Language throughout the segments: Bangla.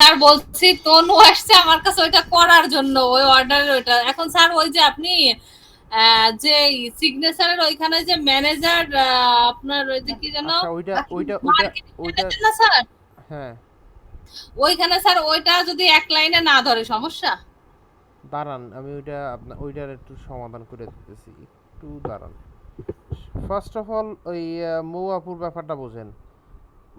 স্যার বলছি তনু আসছে আমার কাছে ওইটা করার জন্য, ওই অর্ডারের ওইটা। এখন স্যার ওই যে আপনি যে সিগনেচারের ওইখানে যে ম্যানেজার আপনার ওই যে কি যেন আচ্ছা, ওইটা ওইটা ওইটা মার্কেটিং ওইটা ম্যানেজার না স্যার, হ্যাঁ, ওইখানে স্যার ওইটা যদি এক লাইনে না ধরে সমস্যা। দাঁড়ান, আমি ওইটা আপনার ওইটার একটু সমাধান করে দিতেছি, একটু দাঁড়ান। ফার্স্ট অফ অল ওই মৌ আপুর ব্যাপারটা বোঝেন।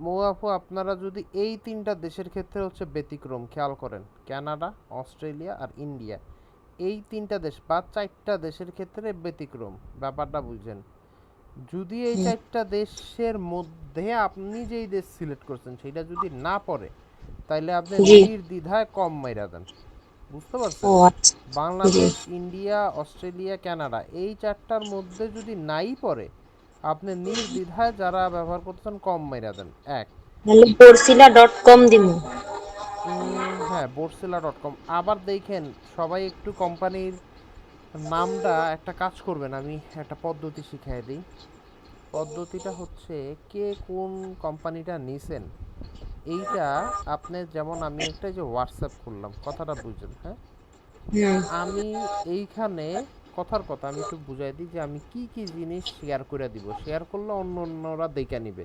মৌ আপু, আপনারা যদি এই তিনটা দেশের ক্ষেত্রে হচ্ছে ব্যতিক্রম খেয়াল করেন, কানাডা, অস্ট্রেলিয়া আর ইন্ডিয়া, এই তিনটা দেশ বা চারটা দেশের ক্ষেত্রে ব্যতিক্রম, ব্যাপারটা বুঝেন। যদি এই চারটা দেশের মধ্যে আপনি যেই দেশ সিলেক্ট করছেন সেটা যদি না পড়ে, তাইলে আপনি জি। নির্দ্বিধায় কম মাইরা দেন। বুঝতে ও পারছেন? আচ্ছা। জি। বাংলাদেশ, ইন্ডিয়া, অস্ট্রেলিয়া, কানাডা এই চারটার মধ্যে যদি নাই পড়ে, আপনি নির্দ্বিধায় যারা ব্যবহার করতেছেন কম মাইরা দেন এক। তাহলে বরসিলা.com দিমু। হ্যাঁ, বোরসেলা.com। আবার দেখেন, সবাই একটু কোম্পানির নামটা একটা কাজ করবেন, আমি একটা পদ্ধতি শিখাই দিই। পদ্ধতিটা হচ্ছে, কে কোন কোম্পানিটা নিছেন এইটা আপনি, যেমন আমি একটা যে হোয়াটসঅ্যাপ খুললাম, কথাটা বুঝছেন? হ্যাঁ, হুম। আমি এইখানে কথার কথা আমি একটু বুঝাই দিই যে আমি কি কি জিনিস শেয়ার করে দিব, শেয়ার করলে অন্য অন্যরা দেখে নিবে।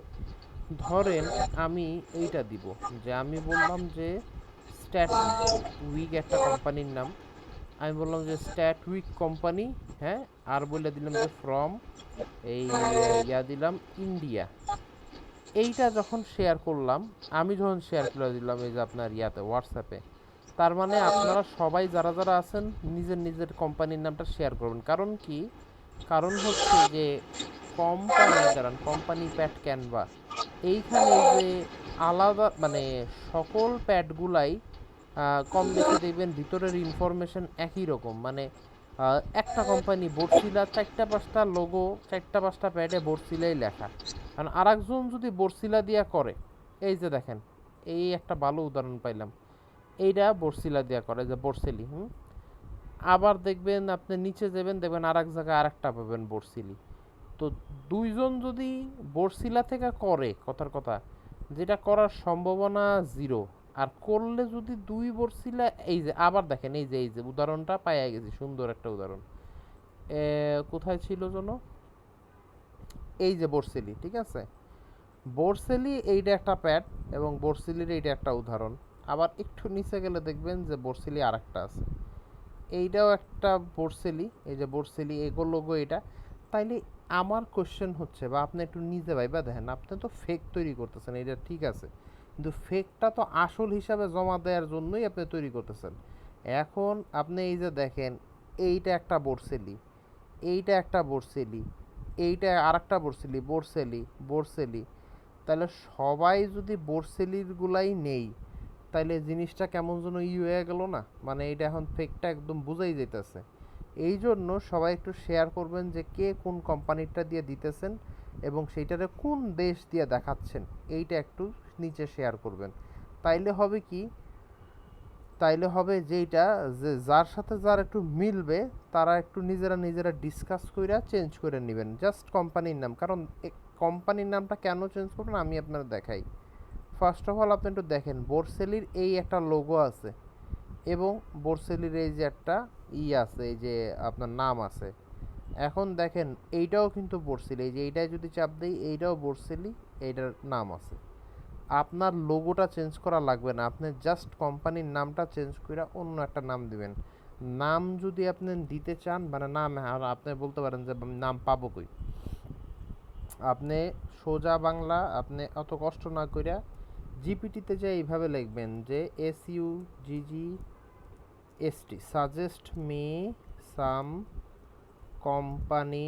ধরেন আমি এইটা দিব, যে আমি বললাম যে স্ট্যাট উইক একটা কোম্পানির নাম, আমি বললাম যে স্ট্যাট উইক কোম্পানি, হ্যাঁ, আর বলে দিলাম যে ফ্রম এই ইয়া দিলাম ইন্ডিয়া। এইটা যখন শেয়ার করলাম, আমি যখন শেয়ার করে দিলাম এই যে আপনার ইয়াতে হোয়াটসঅ্যাপে, তার মানে আপনারা সবাই যারা যারা আছেন নিজের নিজের কোম্পানির নামটা শেয়ার করবেন। কারণ কি? কারণ হচ্ছে যে কোম্পানি, দাঁড়ান, কোম্পানি প্যাড ক্যানভা, এইখানে এই যে আলাদা মানে সকল প্যাডগুলাই কম বেশি দেখবেন ভিতরের ইনফরমেশন একই রকম, মানে একটা কোম্পানি বর্সিলা, চারটা পাঁচটা লোগো, চারটা পাঁচটা প্যাডে বর্সিলাই লেখা। কারণ আরেকজন যদি বর্সিলা দিয়া করে, এই যে দেখেন, এই একটা ভালো উদাহরণ পাইলাম, এইটা বর্সিলা দিয়া করে যে বর্সেলি, আবার দেখবেন আপনি নিচে যাবেন, দেখবেন আর এক জায়গায় আর একটা পাবেন বর্সিলি। তো দুইজন যদি বর্সিলা থেকে করে, কথার কথা, যেটা করার সম্ভাবনা জিরো। আর করলে যদি দুই বর্সিলা, এই যে আবার দেখেন, এই যে উদাহরণটা পাইয়া গেছি, সুন্দর একটা উদাহরণ। কোথায় ছিল যেন, এই যে বর্সেলি, ঠিক আছে, বোরসেলি এইটা একটা প্যাড, এবং বোরসেলির এইটা একটা উদাহরণ। আবার একটু নিচে গেলে দেখবেন যে বোরসেলি আর একটা আছে, এইটাও একটা বোরসেলি, এই যে বোরসেলি এগো লোগো এটা। তাইলে আমার কোশ্চেন হচ্ছে, বা আপনি একটু নিজে ভাইবা দেখেন, আপনি তো ফেক তৈরি করতেছেন, এটা ঠিক আছে, কিন্তু ফেকটা তো আসল হিসাবে জমা দেওয়ার জন্যই আপনি তৈরি করতেছেন। এখন আপনি এই যে দেখেন, এইটা একটা বোরসেলি, এইটা একটা বোরসেলি, এইটা আর একটা বোরসেলি, বোরসেলি বোরসেলি। তাহলে সবাই যদি বোরসেলির গুলাই নেই, তাইলে জিনিসটা কেমন যেন হয়ে গেল না? মানে এটা এখন ফেকটা একদম বুঝাই যাইতেছে। এই জন্য সবাই একটু শেয়ার করবেন যে কে কোন কোম্পানিটা দিয়ে দিতেছেন এবং সেইটারে কোন দেশ দিয়ে দেখাচ্ছেন, এইটা একটু নিচে শেয়ার করবেন। তাইলে হবে কি? তাইলে হবে যেইটা, যে যার সাথে যার একটু মিলবে, তারা একটু নিজেরা নিজেরা ডিসকাস কইরা চেঞ্জ করে নেবেন জাস্ট কোম্পানির নাম। কারণ কোম্পানির নামটা কেন চেঞ্জ করবেন আমি আপনার দেখাই। ফার্স্ট অফ অল আপনি একটু দেখেন, বোরসেলির এই একটা লোগো আছে, এবং বোরসেলির এই যে একটা আছে, এই যে আপনার নাম আছে। এখন দেখেন, এইটাও কিন্তু বোরসেলি, এই যে এইটাই যদি চাপ দেই, এইটাও বোরসেলি, এইটার নাম আছে। আপনার লোগোটা চেঞ্জ করা লাগবে না, আপনি জাস্ট কোম্পানির নামটা চেঞ্জ করে অন্য একটা নাম দিবেন। নাম যদি আপনি দিতে চান, মানে নাম, আর আপনি বলতে পারেন যে নাম পাবো কই, আপনি সোজা বাংলা, আপনি অত কষ্ট না কইরা জিপিটিতে যে এইভাবে লিখবেন যে SUGGST, suggest me some company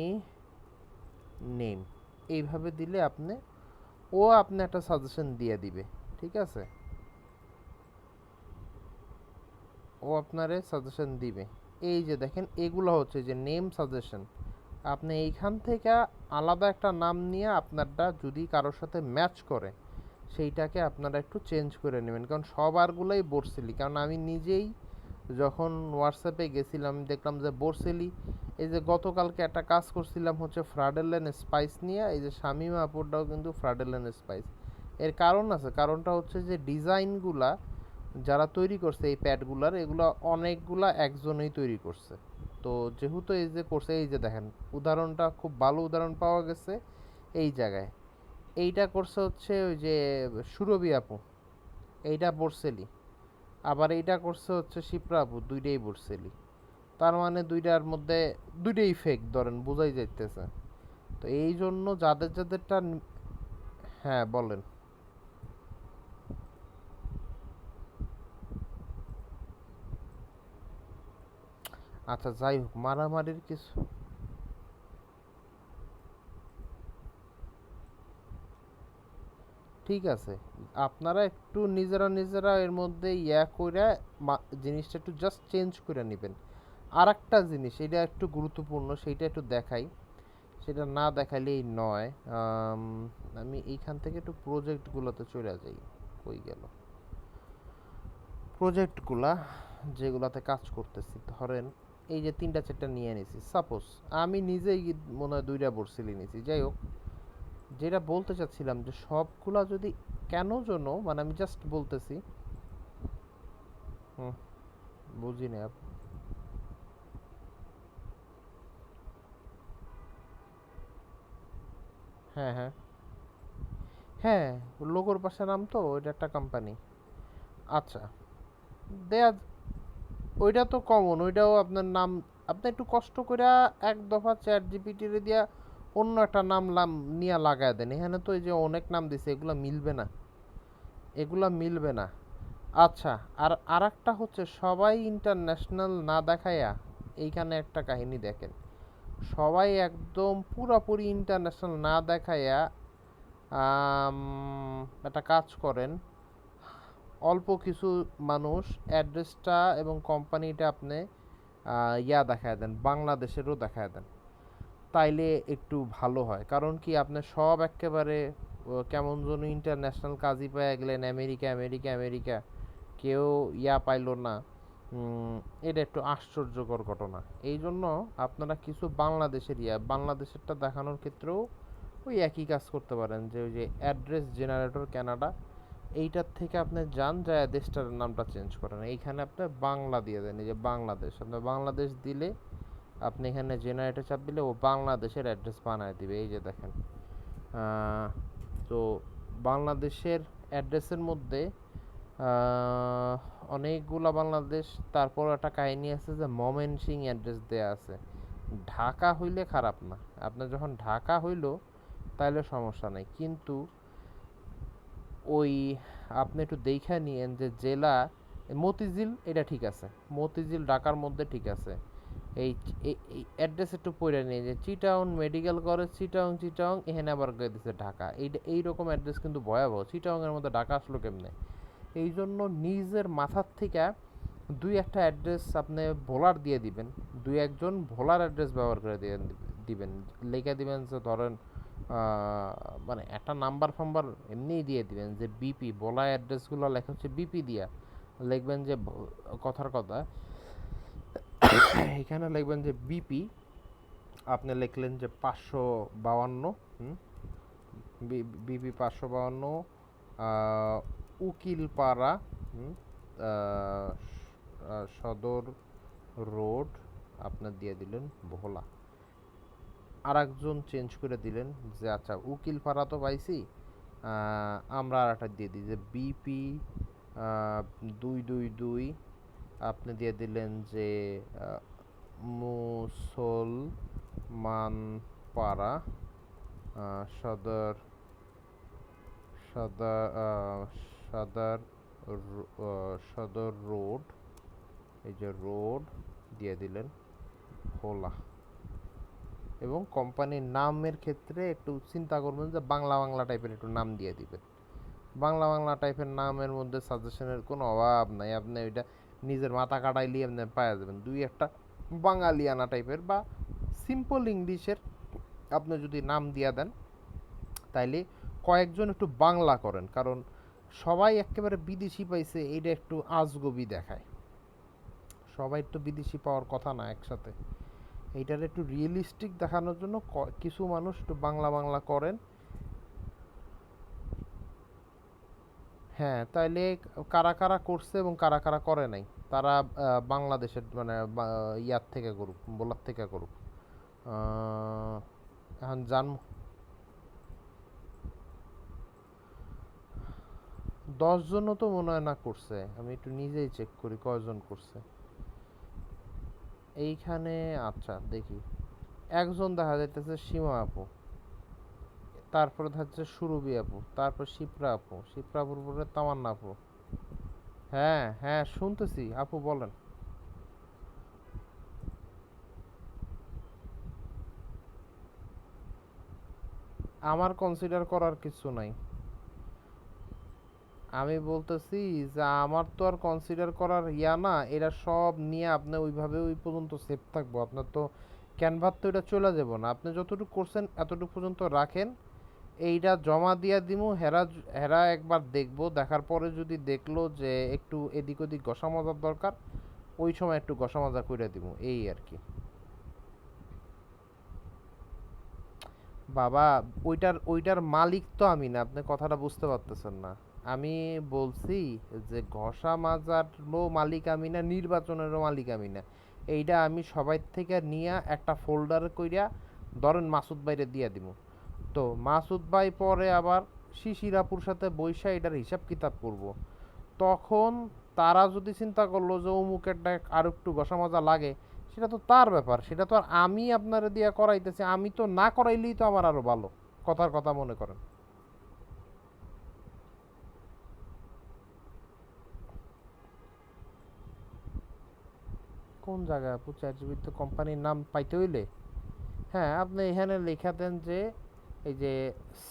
name, এইভাবে দিলে আপনি একটা সাজেশন দিয়ে দিবে। ঠিক আছে, ও আপনারে সাজেশন দিবে। এই যে দেখেন, এগুলো হচ্ছে যে নেম সাজেশন। আপনি এইখান থেকে আলাদা একটা নাম নিয়ে আপনারটা যদি কারোর সাথে ম্যাচ করে, সেইটাকে আপনারা একটু চেঞ্জ করে নেবেন। কারণ সবারগুলোই বোরসেলি, কারণ আমি নিজেই যখন হোয়াটসঅ্যাপে গেছিলাম, আমি দেখলাম যে বোরসেলি। এই যে গতকালকে একটা কাজ করছিলাম হচ্ছে ফ্রাডেলেন স্পাইস নিয়ে, এই যে শামিমা আপুরটাও কিন্তু ফ্রাডেলেন স্পাইস। এর কারণ আছে, কারণটা হচ্ছে যে ডিজাইনগুলা যারা তৈরি করছে এই প্যাডগুলার, এগুলা অনেকগুলা একজনেই তৈরি করছে। তো যেহেতু এই যে করছে, এই যে দেখেন উদাহরণটা খুব ভালো উদাহরণ পাওয়া গেছে এই জায়গায়। এইটা করছে হচ্ছে ওই যে সুরভি আপু, এইটা বর্সেলি। আবার এইটা করছে হচ্ছে শিপ্রা আপু, দুইটাই বর্সেলি। তার মানে দুইটার মধ্যে দুইটাই ফেক, ধরেন বোঝাই যাইতেছে। তো এই জন্য যাদের যাদেরটা হ্যাঁ বলেন। আচ্ছা যাই হোক, মারামারির কিছু ঠিক আছে, আপনারা একটু নিজেরা নিজেরা এর মধ্যে করে জিনিসটা একটু জাস্ট চেঞ্জ করে নেবেন। আর একটা জিনিস, এটা একটু গুরুত্বপূর্ণ, সেইটা একটু দেখাই, সেটা না দেখাইলেই নয়। আমি এইখান থেকে একটু প্রজেক্টগুলোতে চলে যাই। কই গেল প্রজেক্টগুলা যেগুলাতে কাজ করতেছি? ধরেন এই যে 3-4টা নিয়ে নিছি, সাপোজ আমি নিজেই মনে হয় 2টা বর্সিলি নিছি। যাই হোক, যেটা বলতে চাচ্ছিলাম যে সবগুলা যদি কেন জন্য, মানে আমি জাস্ট বলতেছি। হুম, বুঝি না। হ্যাঁ হ্যাঁ হ্যাঁ, লোগোর পাশে নাম, তো ওইটা একটা কোম্পানি। আচ্ছা, দেয়া, ওইটা তো কমন, ওইটাও আপনার নাম। আপনি একটু কষ্ট করে এক দফা চ্যাট জিপিটি রে দিয়া অন্য একটা নাম নিয়ে লাগায় দেন। এখানে তো এই যে অনেক নাম দিছে, এগুলা মিলবে না, এগুলা মিলবে না। আচ্ছা, আর আরেকটা হচ্ছে সবাই ইন্টারন্যাশনাল না দেখায়া, এইখানে একটা কাহিনী দেখেন, সবাই একদম পুরাপুরি ইন্টারন্যাশনাল না দেখায়া একটা কাজ করেন, অল্প কিছু মানুষ অ্যাড্রেসটা এবং কোম্পানিটা আপনি দেখায় দেন, বাংলাদেশেরও দেখায় দেন, তাইলে একটু ভালো হয়। কারণ কি, আপনি সব একেবারে কেমন যেন ইন্টারন্যাশনাল কাজই পেয়ে গেলেন, আমেরিকা আমেরিকা আমেরিকা, কেউ পাইলো না। এটা একটু আশ্চর্যকর ঘটনা। এই জন্য আপনারা কিছু বাংলাদেশের বাংলাদেশেরটা দেখানোর ক্ষেত্রেও ওই একই কাজ করতে পারেন, যে ওই যে অ্যাড্রেস জেনারেটর কানাডা, এইটার থেকে আপনি যান, যায় দেশটার নামটা চেঞ্জ করেন। এইখানে আপনি বাংলা দিয়ে দেন, এই যে বাংলাদেশ, আপনি বাংলাদেশ দিলে আপনি এখানে জেনারেটর চাপ দিলে ও বাংলাদেশের অ্যাড্রেস বানায় দিবে। এই যে দেখেন, তো বাংলাদেশের অ্যাড্রেসের মধ্যে অনেকগুলা বাংলাদেশ, তারপর একটা কাহিনী আছে যে ময়মনসিংহ অ্যাড্রেস দেয়া আছে। ঢাকা হইলে খারাপ না, আপনার যখন ঢাকা হইল তাহলে সমস্যা নাই, কিন্তু ওই আপনি একটু দেখে নিয়েন যে জেলা, মতিঝিল এটা ঠিক আছে, মতিঝিল ঢাকার মধ্যে ঠিক আছে। এই অ্যাড্রেস একটু পড়ে নিয়ে যে চিটাউন মেডিকেল কলেজ, চিটাউন চিটাউন, এখানে আবার গিয়ে দিচ্ছে ঢাকা। এইরকম অ্যাড্রেস কিন্তু ভয়াবহ। চিটাউনের মধ্যে ঢাকা আসলো কেমনে? এই জন্য নিজের মাথার থেকে 2-1টা অ্যাড্রেস আপনি ভোলার দিয়ে দিবেন, 2-1জন ভোলার অ্যাড্রেস ব্যবহার করে দিবেন, লিখে দিবেন যে ধরেন মানে একটা নাম্বার ফাম্বার এমনিই দিয়ে দিবেন যে বিপি, ভোলা অ্যাড্রেসগুলো লেখা হচ্ছে বিপি দিয়া লিখবেন যে কথার কথা এখানে লিখবেন যে বিপি, আপনি লিখলেন যে 552, বিপি 552, উকিলপাড়া, সদর রোড, আপনার দিয়ে দিলেন ভোলা। আর একজন চেঞ্জ করে দিলেন যে আচ্ছা উকিলপাড়া তো পাইছি, আমরা আর একটা দিয়ে দিই যে বিপি 222, আপনি দিয়ে দিলেন যে মুসলমানপাড়া, সদর সদর সদর সদর রোড, এই যে রোড দিয়ে দিলেন ভোলা। এবং কোম্পানির নামের ক্ষেত্রে একটু চিন্তা করবেন যে বাংলা বাংলা টাইপের একটু নাম দিয়ে দিবেন। বাংলা বাংলা টাইপের নামের মধ্যে সাজেশনের কোনো অভাব নাই, আপনি ওইটা নিজের মাথা কাটাইলে আপনি পাওয়া যাবেন। 2-1টা বাঙালিয়ানা টাইপের বা সিম্পল ইংলিশের আপনি যদি নাম দিয়া দেন, তাইলে কয়েকজন একটু বাংলা করেন, কারণ সবাই একেবারে বিদেশি পাইছে, এইটা একটু আজগবি দেখায়। সবাই একটু বিদেশি পাওয়ার কথা না একসাথে। এইটার একটু রিয়েলিস্টিক দেখানোর জন্য কিছু মানুষ একটু বাংলা বাংলা করেন। হ্যাঁ, তাইলে কারা কারা করছে এবং কারা কারা করে নাই তারা বাংলাদেশের মানে ইয়ার থেকে করুক, বোলার থেকে করুক। আহ, এখন জান 10 জনও তো মনে হয় না করছে, আমি একটু নিজেই চেক করি কয়জন করছে এইখানে। আচ্ছা দেখি, একজন দেখা যাইতেছে সীমা আপু, তারপরে হচ্ছে সুরভি আপু, তারপর শিপ্রা আপু, শিপ্রা আপুর পরে তামান্না আপু। হ্যাঁ হ্যাঁ শুনতেছি আপু বলেন। আমার কনসিডার করার কিছু নাই। আমি বলতেছি যে আমার তো আর কনসিডার করার ইয়া না, এরা সব নিয়ে আপনি ওইভাবে ওই পর্যন্ত সেফ থাকবো, আপনার তো ক্যানভার তো এটা চলে যাব না। আপনি যতটুকু করছেন এতটুকু পর্যন্ত রাখেন, এইটা জমা দিয়া দিমু। হেরা হেরা একবার দেখবো, দেখার পরে যদি দেখলো যে একটু এদিক ওদিক ঘষা মজার দরকার, ওই সময় একটু ঘষা মাজা করে দিমু, এই আর কি। বাবা, ওইটার ওইটার মালিক তো আমি না, আপনি কথাটা বুঝতে পারতেছেন না। আমি বলছি যে ঘষা মাজারও মালিক আমি না, নির্বাচনেরও মালিক আমি না। এইটা আমি সবাই থেকে নিয়ে একটা ফোল্ডার কইরা ধরেন মাসুদ ভাইরে দিয়ে দিব। তো মাসুদ ভাই পরে আবার শিশিরাপুর সাথে বৈশা এটার হিসাব কিতাব করব। তখন তারা যদি চিন্তা করলো যে অমুকেরটা আর একটু ঘষা মাজা লাগে, সেটা তো তার ব্যাপার, সেটা তো আর আমি আপনারা দিয়া করাইতেছি, আমি তো না করাইলেই তো আমার আরো ভালো। কথার কথা মনে করেন। কোন জায়গায় আপু চ্যাট জিপিটিতে কোম্পানির নাম পাইতে হইলে? হ্যাঁ, আপনি এখানে লেখা দেন যে এই যে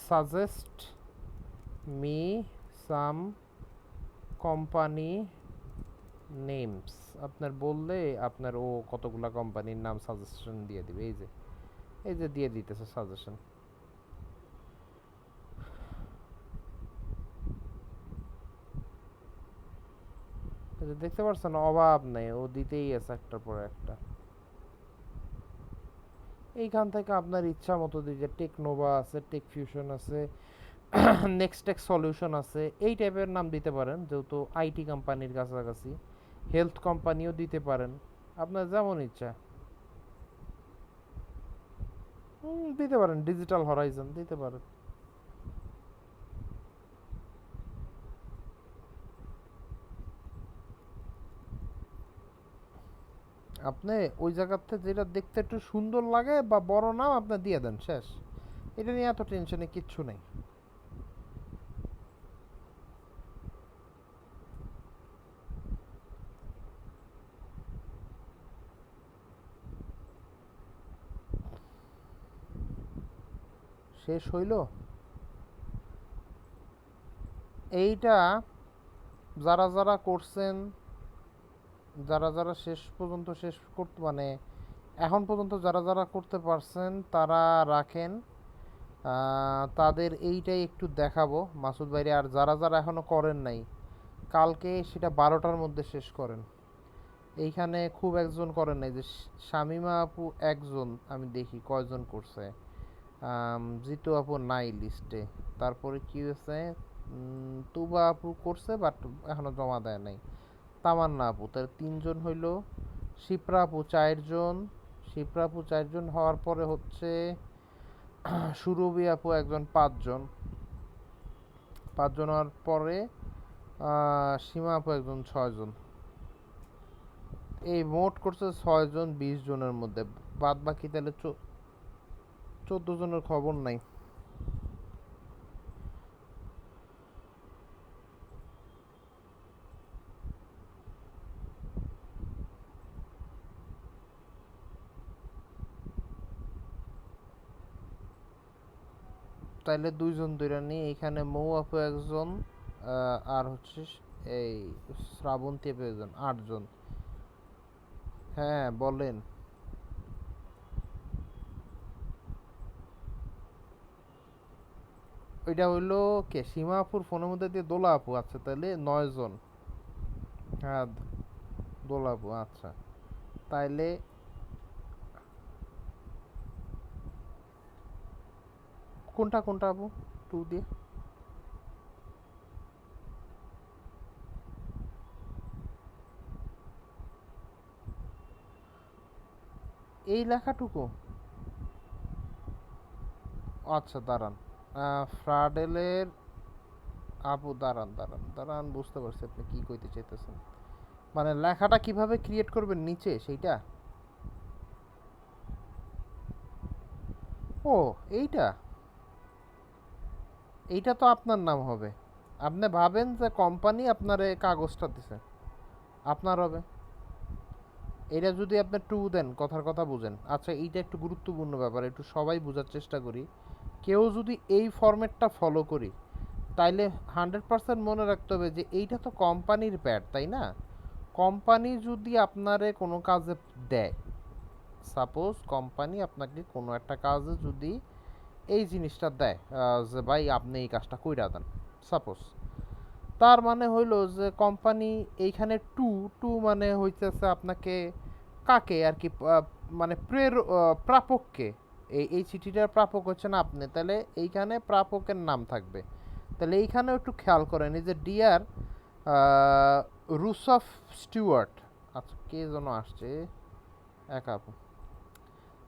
suggest me some company names, আপনার বললে আপনার ও কতগুলা কোম্পানির নাম সাজেশন দিয়ে দিবে। এই যে এই যে দিয়ে দিতেছে সাজেশন। দেখতে পারছেন, অভাব নেই, ও দিতেই আছে একটার পর একটা। এইখান থেকে আপনার ইচ্ছা মতো দিয়ে টেকনোভা আছে, টেক ফিউশন আছে, নেক্সটেক সলিউশন আছে, এই টাইপের নাম দিতে পারেন, যেহেতু আইটি কোম্পানির কাছাকাছি। হেলথ কোম্পানিও দিতে পারেন, আপনার যেমন ইচ্ছা। দিতে পারেন, ডিজিটাল হরাইজন দিতে পারেন। আপনি ওই জায়গাতে যেটা দেখতে একটু সুন্দর লাগে বা বড় নাম আপনি দিয়ে দেন, শেষ। এটা নিয়ে এত টেনশনে কিচ্ছু নেই। শেষ হইল এইটা। যারা যারা করছেন, যারা যারা শেষ পর্যন্ত শেষ করতে মানে এখন পর্যন্ত যারা যারা করতে পারছেন তারা রাখেন। তাদের এইটাই একটু দেখাবো মাসুদ ভাইরে। আর যারা যারা এখনো করেন নাই, কালকে সেটা 12টার মধ্যে শেষ করেন। এইখানে খুব একজন করেন নাই, যে শামিমা আপু একজন, আমি দেখি কয়জন করছে। জিতু আপু নাই লিস্টে। তারপরে কি হয়েছে, তুবা আপু করছে বাট এখনো জমা দেয় নাই। তামান্না আপু, তার 3জন হইল। শিপ্রা আপু 4জন। শিপ্রা আপু 4জন হওয়ার পরে হচ্ছে সুরভি আপু একজন, 5জন। 5জন হওয়ার পরে সীমা আপু একজন, 6জন। এই মোট করছে 6জন 20 জনের মধ্যে। বাদ বাকি তাহলে 14 জনের খবর নাই। তাইলে 2জন ধরে নি, এখানে মৌ আপু একজন, আর হচ্ছে এই শ্রাবন্তী আপু একজন, 8জন। হ্যাঁ বলেন। ওইটা হইলো কে, সীমা আপুর ফোনের মধ্যে দিয়ে দোলা আপু। আচ্ছা তাহলে 9জন। হ্যাঁ দোলা আপু, আচ্ছা। তাইলে কোনটা কোনটা আপু 2 দিয়ে? এই লেখাটুকু, আচ্ছা দাঁড়ান, ফ্রাডেলের আপু দাঁড়ান দাঁড়ান দাঁড়ান, বুঝতে পারছি আপনি কি কইতে চাইতেছেন। মানে লেখাটা কিভাবে ক্রিয়েট করবেন নিচে সেইটা? ও এইটা, এইটা তো আপনার নাম হবে। আপনি ভাবেন যে কোম্পানি আপনার এই কাগজটা দিছে, আপনার হবে। এটা যদি আপনি টু দেন, কথার কথা বুঝেন। আচ্ছা এইটা একটু গুরুত্বপূর্ণ ব্যাপার, একটু সবাই বোঝার চেষ্টা করি। কেউ যদি এই ফরম্যাটটা ফলো করি, তাইলে 100% মনে রাখতে হবে যে এইটা তো কোম্পানির প্যাড, তাই না? কোম্পানি যদি আপনারে কোনো কাজে দেয়, সাপোজ কোম্পানি আপনাকে কোনো একটা কাজে যদি এই জিনিসটা দেয়, যে ভাই আপনি এই কাজটা কইরা দেন, সাপোজ, তার মানে হইলো যে কোম্পানি এইখানে টু, টু মানে হইতেছে আপনাকে কাকে আর কি, মানে প্রাপককে, এই চিঠিটার প্রাপক হচ্ছে না আপনি, তাহলে এইখানে প্রাপকের নাম থাকবে। তাহলে এইখানেও একটু খেয়াল করেন, এই যে ডিয়ার রুসফ স্টিওয়ার্ট, আচ্ছা কে যেন আসছে এক আপু,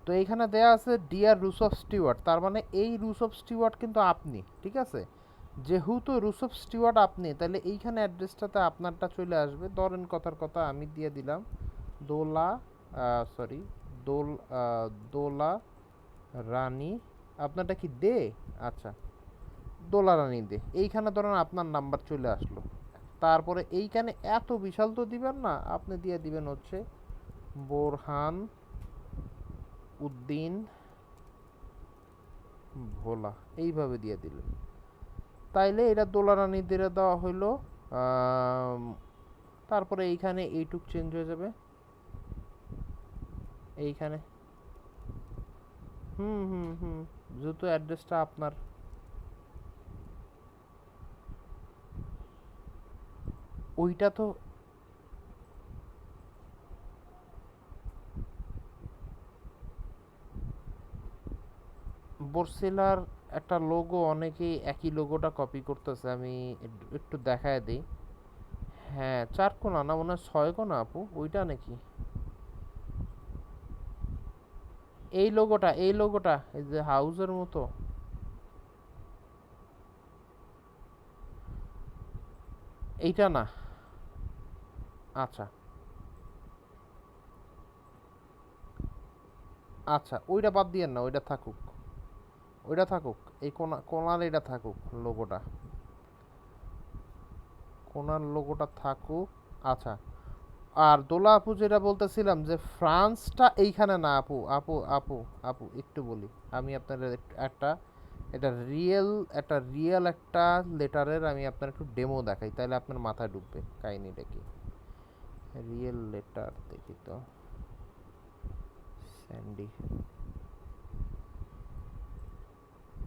তো এইখানে দেয়া আছে ডিয়ার রুসফ স্টিওয়ার্ট, তার মানে এই রুসফ স্টিওয়ার্ট কিন্তু আপনি, ঠিক আছে? যেহেতু রুসফ স্টিওয়ার্ট আপনি, তাহলে এইখানে অ্যাড্রেসটাতে আপনারটা চলে আসবে। ধরেন কথার কথা আমি দিয়ে দিলাম দোলা, সরি, দোল দোলা রানী, আপনারটা কি দে, আচ্ছা দোলা রানী দে, এইখানে ধরেন আপনার নাম্বার চলে আসলো। তারপরে এইখানে এত বিশাল তো দিবেন না, আপনি দিয়ে দিবেন হচ্ছে বোরহান উদ্দিন ভোলা, এইভাবে দিয়ে দিলেন। তাইলে এটা দোলা রানীদের দেওয়া হইলো। তারপরে এইখানে এইটুক চেঞ্জ হয়ে যাবে এইখানে, হুম হুম হুম, যেহেতু অ্যাড্রেসটা আপনার, ওইটা তো বর্সিলার একটা লোগো, অনেকেই একই লোগোটা কপি করতেছে, আমি একটু দেখায় দিই। হ্যাঁ 4 কোণা না, মনে হয় 6 কোণা আপু, ওইটা নাকি? এই লোগোটা, এই লোগোটা, এই যে হাউসের মতো, এইটা না? আচ্ছা আচ্ছা, ওইটা বাদ দিয়েন না, ওইটা থাকুক, ওইটা থাকুক, এই কোণার এটা থাকুক লোগোটা, কোণার লোগোটা থাকুক। আচ্ছা, আর দোলা আপু যেটা বলতেছিলাম যে ফ্রান্সটা এইখানে না আপু, আপু আপু আপু একটু বলি, আমি আপনার একটা, এটা রিয়েল, একটা লেটারের আমি আপনার একটু ডেমো দেখাই, তাহলে আপনার মাথায় ঢুকবে কাহিনিটা কি। রিয়েল লেটার দেখি তো, স্যান্ডি,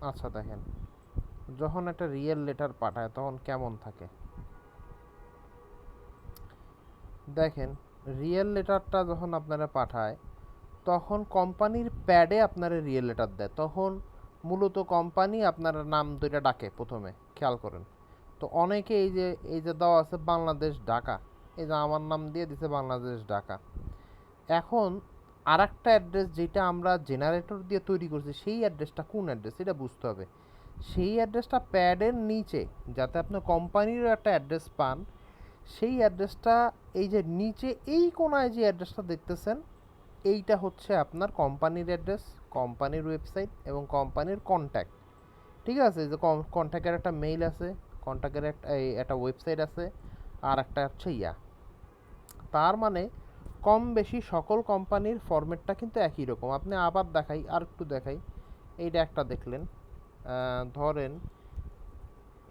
আচ্ছা দেখেন, যখন একটা রিয়েল লেটার পাঠায় তখন কেমন থাকে দেখেন। রিয়েল লেটারটা যখন আপনারা পাঠায়, তখন কোম্পানির প্যাডে আপনারা রিয়েল লেটার দেয়, তখন মূলত কোম্পানি আপনার নাম দুইটা ডাকে প্রথমে, খেয়াল করেন। তো অনেকে এই যে দেওয়া আছে বাংলাদেশ ঢাকা, এই যে আমার নাম দিয়ে দিছে বাংলাদেশ ঢাকা। এখন আর একটা অ্যাড্রেস যেটা আমরা জেনারেটর দিয়ে তৈরি করছি, সেই অ্যাড্রেসটা কোন অ্যাড্রেস এটা বুঝতে হবে। সেই অ্যাড্রেসটা প্যাডের নিচে, যাতে আপনি কোম্পানিরও একটা অ্যাড্রেস পান, সেই অ্যাড্রেসটা এই যে নিচে এই কোণায় যে অ্যাড্রেসটা দেখতেছেন, এইটা হচ্ছে আপনার কোম্পানির অ্যাড্রেস, কোম্পানির ওয়েবসাইট এবং কোম্পানির কন্ট্যাক্ট, ঠিক আছে? যে কন্ট্যাক্টের একটা মেইল আছে, কন্ট্যাক্টের একটা ওয়েবসাইট আছে, আর একটা হচ্ছে তার মানে কম বেশি সকল কোম্পানির ফরম্যাটটা কিন্তু একই রকম। আপনি আবার দেখাই, আর একটু দেখাই, এইটা একটা দেখলেন, ধরেন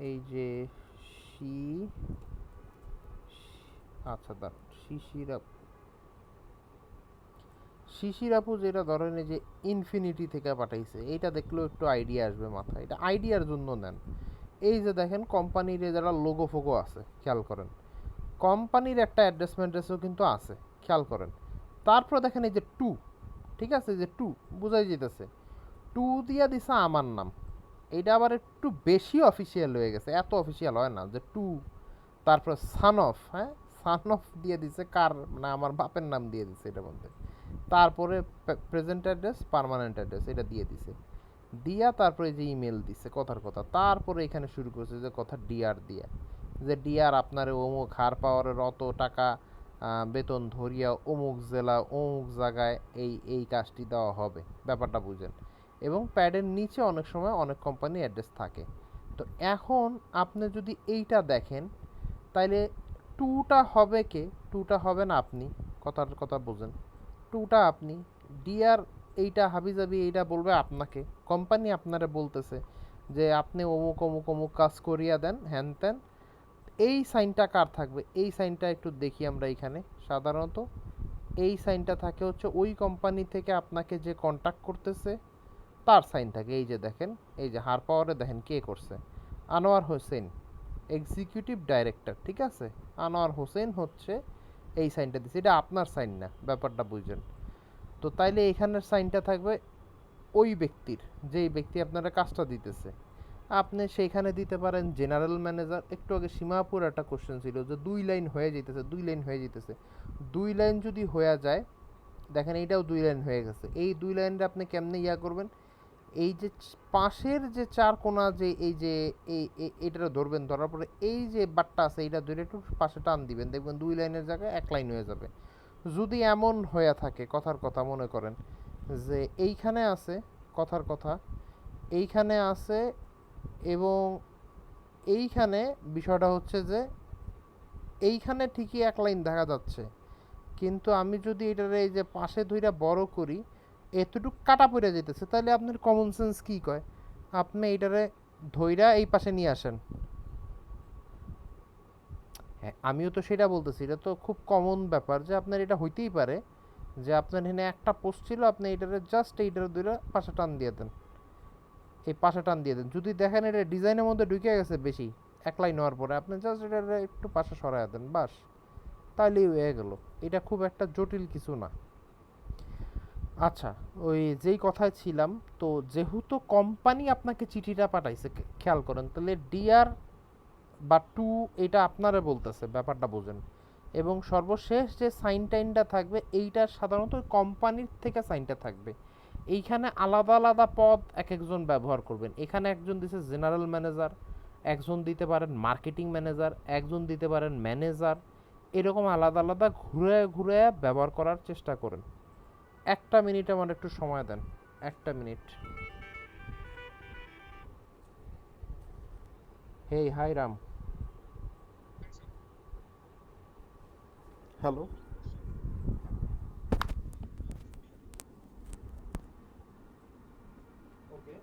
এই যে সি, আচ্ছা দাঁড়ান, শিশির আপু যেটা ধরেন এই যে ইনফিনিটি থেকে পাঠাইছে, এইটা দেখলেও একটু আইডিয়া আসবে মাথায়, এটা আইডিয়ার জন্য নেন। এই যে দেখেন কোম্পানির যারা লোগো ফোগো আছে, খেয়াল করেন, কোম্পানির একটা অ্যাড্রেস ম্যাড্রেসও কিন্তু আছে, খেয়াল করেন। তারপর দেখেন এই যে টু, ঠিক আছে, এই যে টু বোঝাই যেতেছে, টু দিয়া দিছে আমার নাম, এইটা আবার একটু বেশি অফিসিয়াল হয়ে গেছে, এত অফিসিয়াল হয় না যে টু, তারপর সান অফ, হ্যাঁ সান অফ দিয়ে দিছে কার, মানে আমার বাপের নাম দিয়ে দিছে, এটা বলতে তারপরে প্রেজেন্ট অ্যাড্রেস, পার্মানেন্ট অ্যাড্রেস এটা দিয়ে দিছে, দিয়া তারপরে যে ইমেল দিছে কথার কথা, তারপরে এখানে শুরু করছে যে কথা ডিআর দিয়া, যে ডিআর আপনার অমুক হার পাওয়ারের অত টাকা বেতন ধরিয়া অমুক জেলা অমুক জায়গায় এই এই কাজটি দেওয়া হবে, ব্যাপারটা বুঝেন। এবং প্যাডের নিচে অনেক সময় অনেক কোম্পানি অ্যাড্রেস থাকে। তো এখন আপনি যদি এইটা দেখেন তাইলে টুটা হবে কে? টুটা হবেন আপনি, কথার কথা বোঝেন, টুটা আপনি, ডিআর এইটা হাবিজাবি এইটা বলবে আপনাকে, কোম্পানি আপনারা বলতেছে যে আপনি অমুক অমুক অমুক কাজ করিয়া দেন হ্যান ত্যান। এই সাইনটা কার থাকবে? এই সাইনটা একটু দেখি আমরা এখানে। সাধারণত এই সাইনটা থাকে হচ্ছে ওই কোম্পানি থেকে আপনাকে যে কন্ট্যাক্ট করতেছে তার সাইন থাকে। এই যে দেখেন, এই যে হার পাওয়ারে দেখেন কে করছে, আনোয়ার হোসেন, এক্সিকিউটিভ ডাইরেক্টর, ঠিক আছে? আনোয়ার হোসেন হচ্ছে এই সাইনটা দিচ্ছে, এটা আপনার সাইন না, ব্যাপারটা বুঝছেন? তো তাইলে এখানের সাইনটা থাকবে ওই ব্যক্তির, যেই ব্যক্তি আপনারা কাজটা দিতেছে। আপনি সেইখানে দিতে পারেন জেনারেল ম্যানেজার। একটু আগে সীমাপুর একটা কোশ্চেন ছিল যে 2 লাইন হয়ে যেতেছে, 2 লাইন হয়ে যেতেছে। 2 লাইন যদি হয়ে যায়, দেখেন এইটাও 2 লাইন হয়ে গেছে। এই 2 লাইনটা আপনি কেমনে ইয়া করবেন? এই যে পাশের যে 4 কোণা, যে এই যে এইটা ধরবেন, ধরার পরে এই যে বাট্টা আছে এইটা ধরে একটু পাশে টান দিবেন, দেখবেন 2 লাইনের জায়গায় 1 লাইন হয়ে যাবে। যদি এমন হয়ে থাকে, কথার কথা মনে করেন যে এইখানে আছে, কথার কথা এইখানে আছে, এবং এইখানে বিষয়টা হচ্ছে যে এইখানে ঠিকই 1 লাইন দেখা যাচ্ছে, কিন্তু আমি যদি এটার এই যে পাশে ধইরা বড় করি, এতটুক কাটা পড়ে যেতেছে, তাহলে আপনার কমন সেন্স কি কয়? আপনি এটারে ধইরা এই পাশে নিয়ে আসেন। হ্যাঁ, আমিও তো সেটা বলতেছি, এটা তো খুব কমন ব্যাপার যে আপনার এটা হইতেই পারে যে আপনার এখানে একটা পোস্ট ছিল, আপনি এইটারে জাস্ট এইটারে ধইরা পাশে টান দিয়ে দেন, এই পাশে টান দিয়ে দেন। যদি দেখেন এটা ডিজাইনের মধ্যে ঢুকে গেছে বেশি 1 লাইন হওয়ার পরে, আপনি জাস্ট এটা একটু পাশে সরায় দেন, বাস, তাহলেই হয়ে গেল। এটা খুব একটা জটিল কিছু না। আচ্ছা, ওই যেই কথায় ছিলাম, তো যেহেতু কোম্পানি আপনাকে চিঠিটা পাঠাইছে, খেয়াল করেন, তাহলে ডিআর বা টু এটা আপনারা বলতেছে, ব্যাপারটা বোঝেন। এবং সর্বশেষ যে সাইন টাইনটা থাকবে এইটা সাধারণত কোম্পানির থেকে সাইনটা থাকবে। এইখানে আলাদা আলাদা পদ এক একজন ব্যবহার করবেন। এখানে একজন দিছে জেনারেল ম্যানেজার, একজন দিতে পারেন মার্কেটিং ম্যানেজার, একজন দিতে পারেন ম্যানেজার, এরকম আলাদা আলাদা ঘুরে ঘুরে ব্যবহার করার চেষ্টা করেন। 1 মিনিট আমার একটু সময় দেন, 1 মিনিট। হেই, হাই রাম। হ্যালো। ওকে।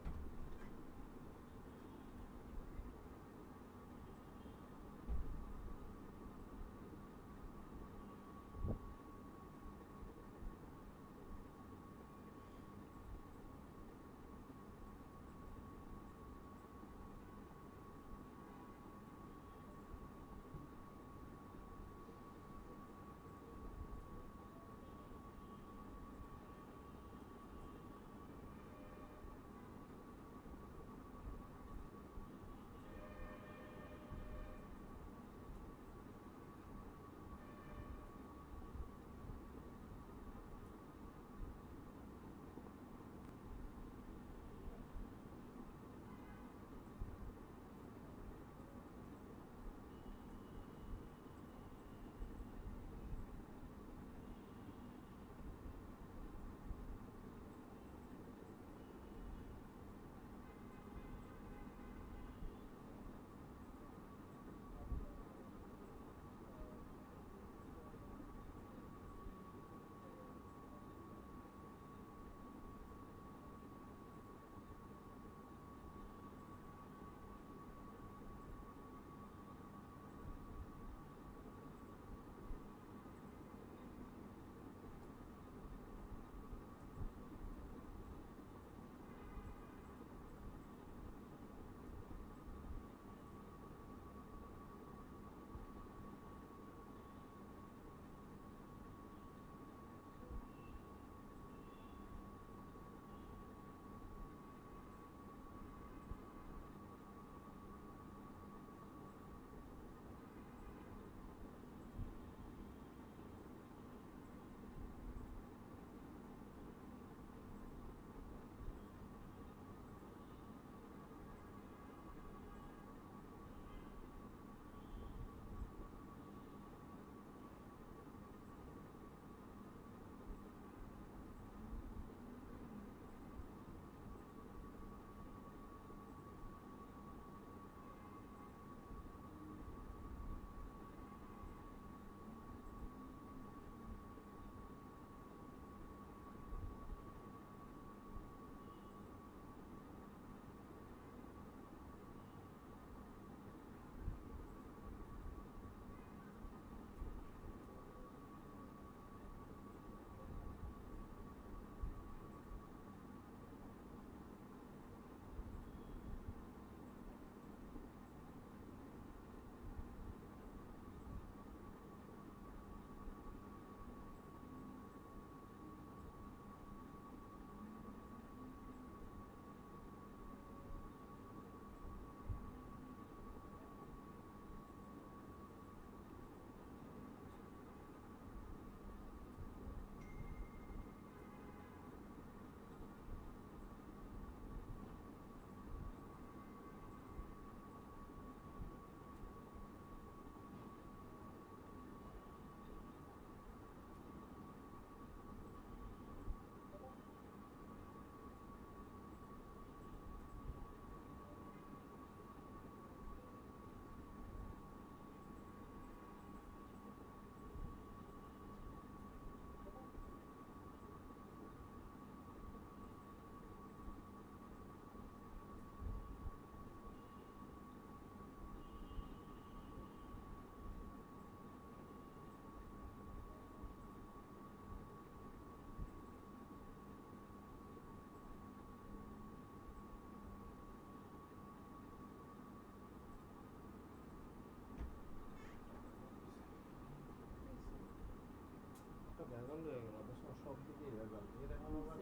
ভেজাল হয়ে গেল, সব দিকেই ভেজাল। এর এখন আবার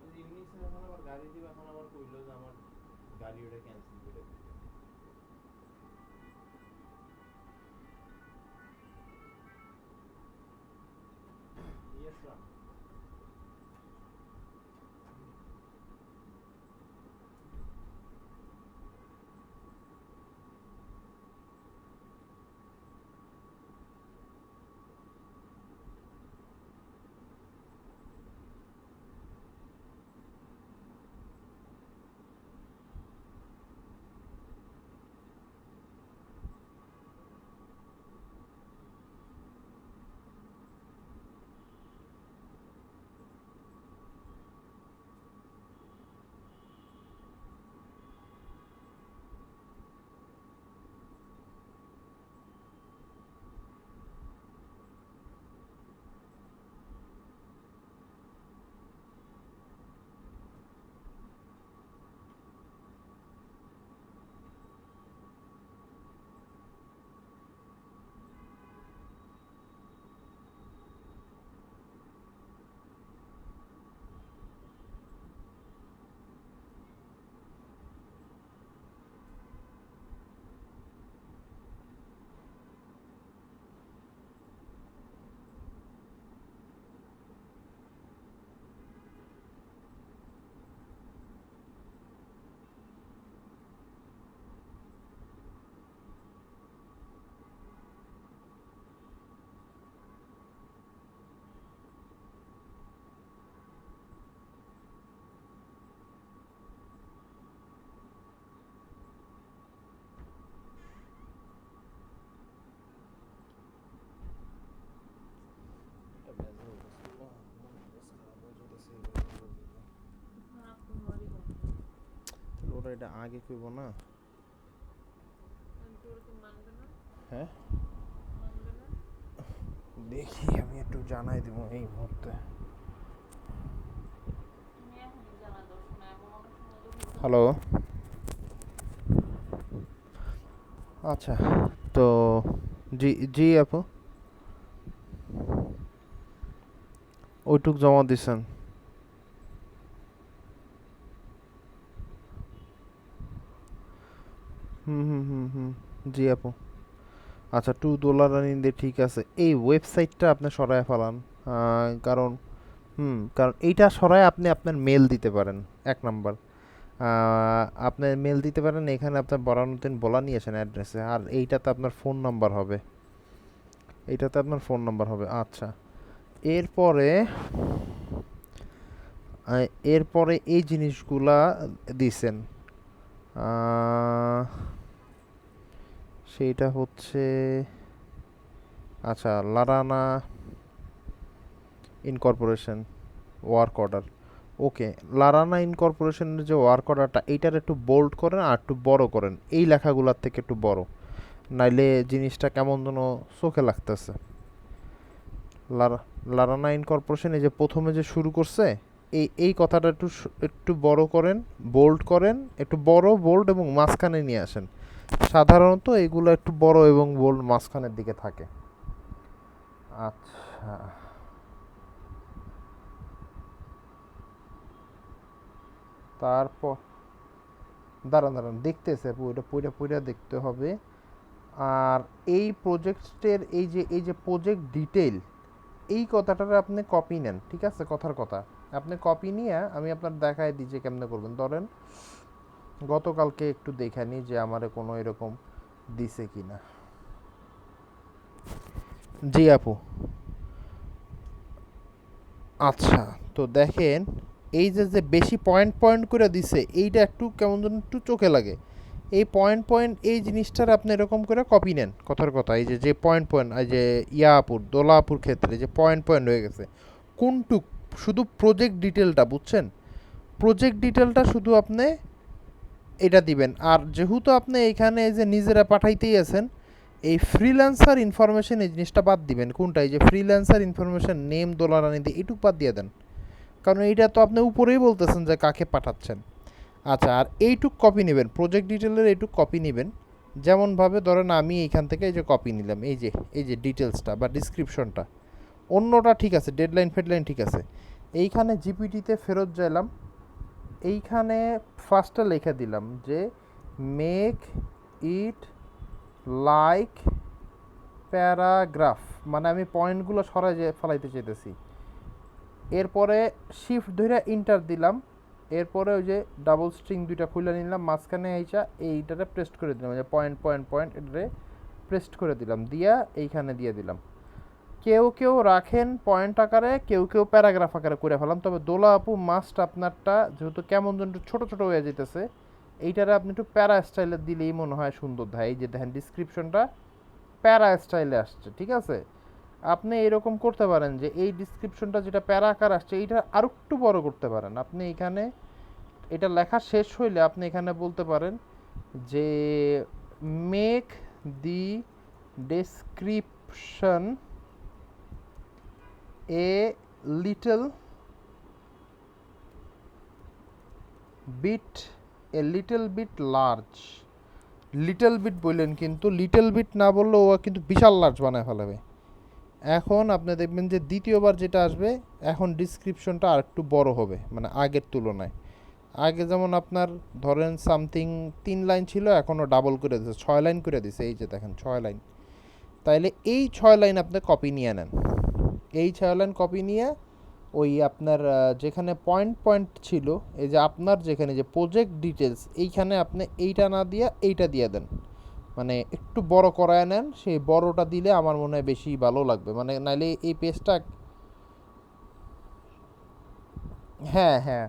এমনি এখন আবার গাড়ি দিবে, এখন আবার কইলো যে আমার গাড়ি ওটা ক্যান্সেল করে দিতে। Yes, sir. ওরা এটা আগে কইব না? হ্যাঁ দেখি আমি একটু জানাই দিব এই মুহূর্তে। হ্যালো, আচ্ছা, তো জি জি আপু, ওইটুক জমা দিছেন? জি আপু, আচ্ছা $2 আনিন্দে ঠিক আছে। এই ওয়েবসাইটটা আপনি সরায় ফেলান, কারণ কারণ এইটা সরায় আপনি আপনার মেল দিতে পারেন। এক নাম্বার, আপনার মেল দিতে পারেন, এখানে আপনার বরানুদ্দিন বলা নিয়েছেন অ্যাড্রেসে, আর এইটাতে আপনার ফোন নাম্বার হবে, এইটাতে আপনার ফোন নাম্বার হবে। আচ্ছা, এরপরে এরপরে এই জিনিসগুলা দিছেন, সেইটা হচ্ছে আচ্ছা লারানা ইনকর্পোরেশন ওয়ার্ক অর্ডার। ওকে, লারানা ইনকর্পোরেশনের যে ওয়ার্ক অর্ডারটা, এইটার একটু বোল্ড করেন আর একটু বড় করেন, এই লেখাগুলোর থেকে একটু বড়, নাইলে জিনিসটা কেমন যেন চোখে লাগতেছে। লারানা ইনকর্পোরেশন এই যে প্রথমে যে শুরু করছে, এই কথাটা একটু একটু বড় করেন, বোল্ড করেন, একটু বড় বোল্ড এবং মাঝখানে নিয়ে আসেন। সাধারণত এগুলো একটু বড় এবং বোল্ড মাঝখানের দিকে থাকে। আচ্ছা, তারপর দাঁড়ান দাঁড়ান দেখতেছে, ওইটা পুইটা পুইটা দেখতে হবে। আর এই প্রজেক্টের এই যে প্রজেক্ট ডিটেইল, এই কথাটার আপনি কপি নেন, ঠিক আছে? কথার কথা, আপনি কপি নিয়ে আমি আপনার দেখায় দিই যে কেমনে করবেন। ধরেন গতকালকে একটু দেখে নিই যে আমারে কোনো এরকম দিছে কিনা। জি আপু, আচ্ছা, তো দেখেন এই যে যে বেশি পয়েন্ট পয়েন্ট করে দিছে, এইটা একটু কেমন যেন একটু চোখে লাগে। এই পয়েন্ট পয়েন্ট এই জিনিসটার আপনি এরকম করে কপি নেন, কথার কথা। এই যে যে পয়েন্ট পয়েন্ট, এই যে ইয়াপুর দোলাপুর ক্ষেত্রে যে পয়েন্ট পয়েন্ট হয়ে গেছে, কোনটুক শুধু প্রজেক্ট ডিটেলটা, বুঝছেন? প্রজেক্ট ডিটেলটা শুধু আপনি এটা দিবেন। আর যেহেতু আপনি এইখানে এই যে নিজেরা পাঠাইতেই আছেন, এই ফ্রিল্যান্সার ইনফরমেশন এই জিনিসটা বাদ দিবেন। কোনটা? এই যে ফ্রিল্যান্সার ইনফরমেশন নেম $আনি দিয়ে এইটুক বাদ দিয়ে দেন, কারণ এইটা তো আপনি উপরেই বলতেছেন যে কাকে পাঠাচ্ছেন। আচ্ছা, আর এইটুক কপি নেবেন, প্রজেক্ট ডিটেলের এইটুক কপি নেবেন। যেমনভাবে ধরেন আমি এইখান থেকে এই যে কপি নিলাম, এই যে ডিটেলসটা বা ডিসক্রিপশনটা, অন্যটা ঠিক আছে, ডেডলাইন ফেডলাইন ঠিক আছে। এইখানে জিপিটিতে ফেরত যাইলাম, এইখানে ফার্স্টে লিখে দিলাম যে মেক ইট লাইক প্যারাগ্রাফ, মানে আমি পয়েন্টগুলো সরাই যে ফেলাইতে চাইতেছি। এরপরে শিফট ধরে ইন্টার দিলাম, এরপরে ওই যে ডাবল স্ট্রিং দুইটা খুলে নিলাম, মাঝখানে এইটা এইটারে প্রেস্ট করে দিলাম, যে পয়েন্ট পয়েন্ট পয়েন্ট এটারে প্রেস্ট করে দিলাম, দিয়া এইখানে দিয়ে দিলাম। কেউ কেউ রাখেন পয়েন্ট আকারে, কেউ কেউ প্যারাগ্রাফ আকারে করে ফেলাম। তবে দোলা আপু মাস্ট আপনারটা যেহেতু কেমন যেন একটু ছোটো ছোটো হয়ে যেতেছে, এইটারে আপনি একটু প্যারা স্টাইলে দিলেই মনে হয় সুন্দর দেয়। এই যে দেখেন ডিসক্রিপশনটা প্যারা স্টাইলে আসছে, ঠিক আছে। আপনি এরকম করতে পারেন যে এই ডিসক্রিপশনটা যেটা প্যারা আকার আসছে এইটা আরও একটু বড় করতে পারেন। আপনি এখানে এটা লেখা শেষ হইলে আপনি এখানে বলতে পারেন যে make the description a little bit large. Little bit বললেন কিন্তু লিটল বিট না বললেও ও কিন্তু বিশাল লার্জ বানায় ফেলাবে। এখন আপনি দেখবেন যে দ্বিতীয়বার যেটা আসবে এখন ডিসক্রিপশনটা আর একটু বড় হবে, মানে আগের তুলনায়। আগে যেমন আপনার ধরেন সামথিং 3 লাইন ছিল, এখনও ডাবল করে দিয়েছে, 6 লাইন করে দিছে। এই যে দেখেন 6 লাইন। তাইলে এই 6 লাইন আপনি কপি নিয়ে নেন, এই 6 লাইন কপি নিয়ে ওই আপনার যেখানে পয়েন্ট পয়েন্ট ছিল, এই যে আপনার যেখানে যে প্রজেক্ট ডিটেলস, এইখানে আপনি এইটা না দিয়ে এইটা দিয়ে দেন, মানে একটু বড় করায় নেন। সেই বড়টা দিলে আমার মনে হয় বেশি ভালো লাগবে, মানে নাইলে এই পেজটা। হ্যাঁ হ্যাঁ,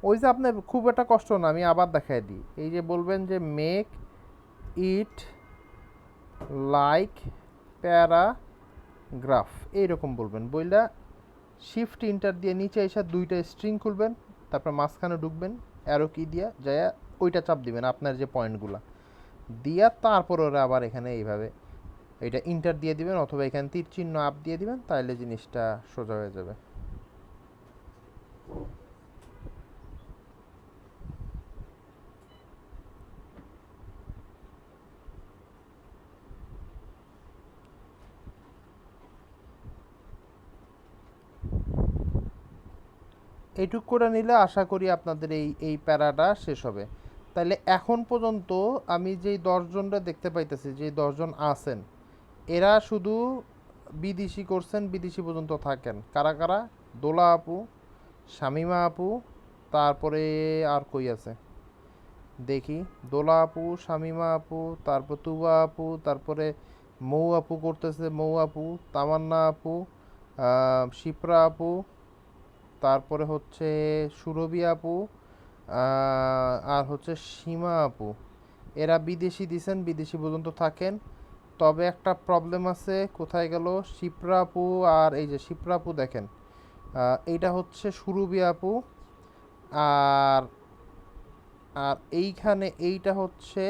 ওই যে আপনার খুব একটা কষ্ট না, আমি আবার দেখাই দিই। এই যে বলবেন যে মেক ইট লাইক প্যারাগ্রাফ, এইরকম বলবেন। বইলা শিফট ইন্টার দিয়ে নিচে এসে দুইটা স্ট্রিং খুলবেন, তারপর মাঝখানে ঢুকবেন, অ্যারো কি দিয়া যায় ওইটা চাপ দিবেন আপনার যে পয়েন্টগুলো দিয়া, তারপর ওরা আবার এখানে এইভাবে এটা ইন্টার দিয়ে দিবেন, অথবা এখানে তীর চিহ্ন আপ দিয়ে দিবেন, তাহলে জিনিসটা সোজা হয়ে যাবে। এইটুক করে নিলে আশা করি আপনাদের এই প্যারাটা শেষ হবে। তাহলে এখন পর্যন্ত আমি যেই 10জনরা দেখতে পাইতেছি, যে 10জন আছেন, এরা শুধু বিদেশি করছেন, বিদেশি পর্যন্ত থাকেন। কারা কারা? দোলা আপু, শামিমা আপু, তারপরে আর কই আছে দেখি, দোলা আপু, শামিমা আপু, তারপর তুবা আপু, তারপরে মৌ আপু করতেছে, মৌ আপু, তামান্না আপু, শিপ্রা আপু, তারপরে হচ্ছে সুরভি আপু, আর হচ্ছে সীমা আপু। এরা বিদেশি দিছেন, বিদেশি পর্যন্ত থাকেন। তবে একটা প্রবলেম আছে, কোথায় গেল শিপ্রা আপু? আর এই যে শিপ্রা আপু দেখেন, এইটা হচ্ছে সুরভি আপু, আর আর এইখানে এইটা হচ্ছে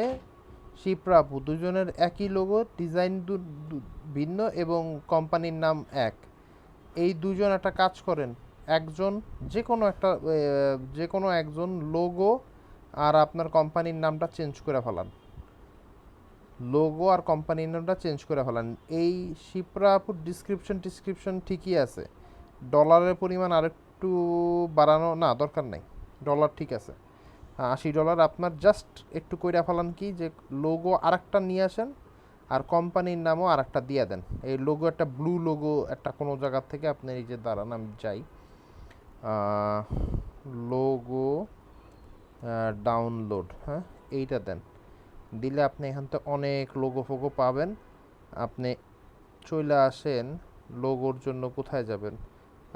শিপ্রা আপু। দুজনের একই লোগো, ডিজাইন ভিন্ন এবং কোম্পানির নাম এক। এই দুজন একটা কাজ করেন, একজন যে কোনো একজন লোগো আর আপনার কোম্পানির নামটা চেঞ্জ করে ফেলান, লোগো আর কোম্পানির নামটা চেঞ্জ করে ফেলান। এই শিপ্রা আপুর ডিসক্রিপশন ঠিকই আছে, ডলারের পরিমাণ আরেকটু বাড়ানো না দরকার নেই, ডলার ঠিক আছে। $80 আপনার জাস্ট একটু কইরা ফেলান কি, যে লোগো আরেকটা নিয়ে আসেন আর কোম্পানির নামও আরেকটা দিয়ে দেন। এই লোগো একটা ব্লু লোগো একটা কোনো জায়গা থেকে আপনি এই যে দাঁড়ান আমি যাই, লোগো ডাউনলোড, হ্যাঁ এইটা দেন, দিলে আপনি এখান থেকে অনেক লোগো ফোগো পাবেন। আপনি চলে আসেন লোগোর জন্য, কোথায় যাবেন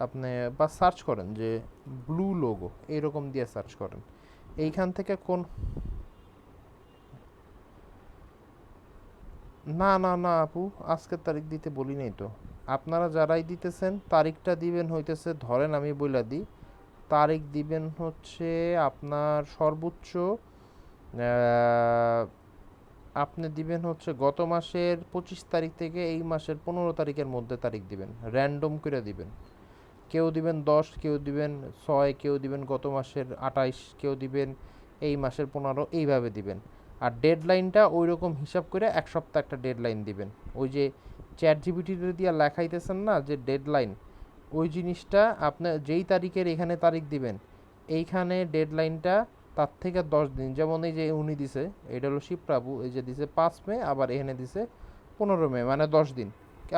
আপনি, বা সার্চ করেন যে ব্লু লোগো, এইরকম দিয়ে সার্চ করেন। এইখান থেকে কোন, না না না আপু, আজকের তারিখ দিতে বলি নাই তো। আপনারা যারাই দিতেছেন তারিখটা দিবেন হইতেছে, ধরেন আমি বইলা দিই, তারিখ দিবেন হচ্ছে আপনার সর্বোচ্চ আপনি দিবেন হচ্ছে গত মাসের 25 তারিখ থেকে এই মাসের 15 তারিখের মধ্যে তারিখ দিবেন, র্যান্ডম করে দিবেন। কেউ দিবেন 10, কেউ দিবেন 6, কেউ দিবেন গত মাসের 28, কেউ দিবেন এই মাসের 15, এইভাবে দিবেন। আর ডেডলাইনটা ওই রকম হিসাব করে এক সপ্তাহ একটা ডেডলাইন দিবেন। ওই যে চ্যাট জিপিটিতে দিয়ে লেখাইতেছেন না যে ডেডলাইন, ওই জিনিসটা আপনার যেই তারিখের এখানে তারিখ দিবেন, এইখানে ডেডলাইনটা তার থেকে 10 দিন, যেমন এই যে উনি দিছে, এটা হলো শিবপ্রাভু, এই যে দিছে 5 মে, আবার এখানে দিছে 15 মে, মানে 10 দিন।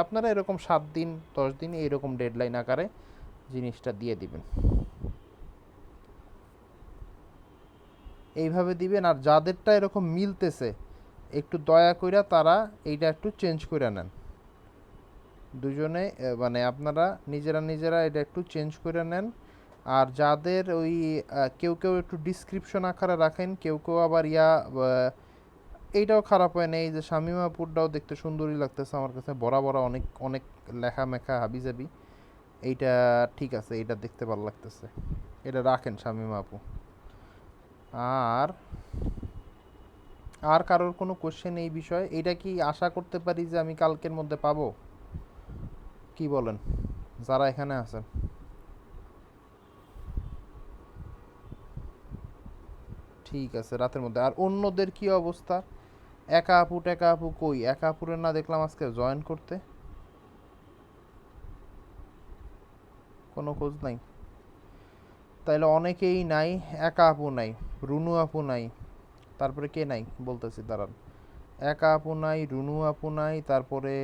আপনারা এরকম 7 দিন 10 দিন এইরকম ডেডলাইন আকারে জিনিসটা দিয়ে দিবেন, এইভাবে দিবেন। আর যাদেরটা এরকম মিলতেছে একটু দয়া কইরা তারা এইটা একটু চেঞ্জ করে নেন দুজনে, মানে আপনারা নিজেরা এটা একটু চেঞ্জ করে নেন। আর যাদের ওই কেউ কেউ একটু ডিসক্রিপশন আকারে রাখেন, কেউ কেউ আবার এইটাও খারাপ হয় না, এই যে শামিমাপুরটাও দেখতে সুন্দরই লাগতেছে আমার কাছে, বড় বড় অনেক অনেক লেখা মেখা হাবিজাবি, এইটা ঠিক আছে, এটা দেখতে ভালো লাগতেছে, এটা রাখেন শামিমা আপু। আর আর কারোর কোনো কোশ্চেন এই বিষয়ে? এইটা কি আশা করতে পারি যে আমি কালকের মধ্যে পাবো? কি বলেন যারা এখানে আছেন? ঠিক আছে, রাতের মধ্যে। আর অন্যদের কি অবস্থা? একা আপু কই? একা আপুরে না দেখলাম আজকে জয়েন করতে, কোনো খোঁজ নাই। তাইলে অনেকেই নাই, একা আপু নাই, রুনু আপু নাই, তারপরে কে নাই বলতেছি দাঁড়ান, একা আপু নাই, রুনু আপু নাই, তারপরে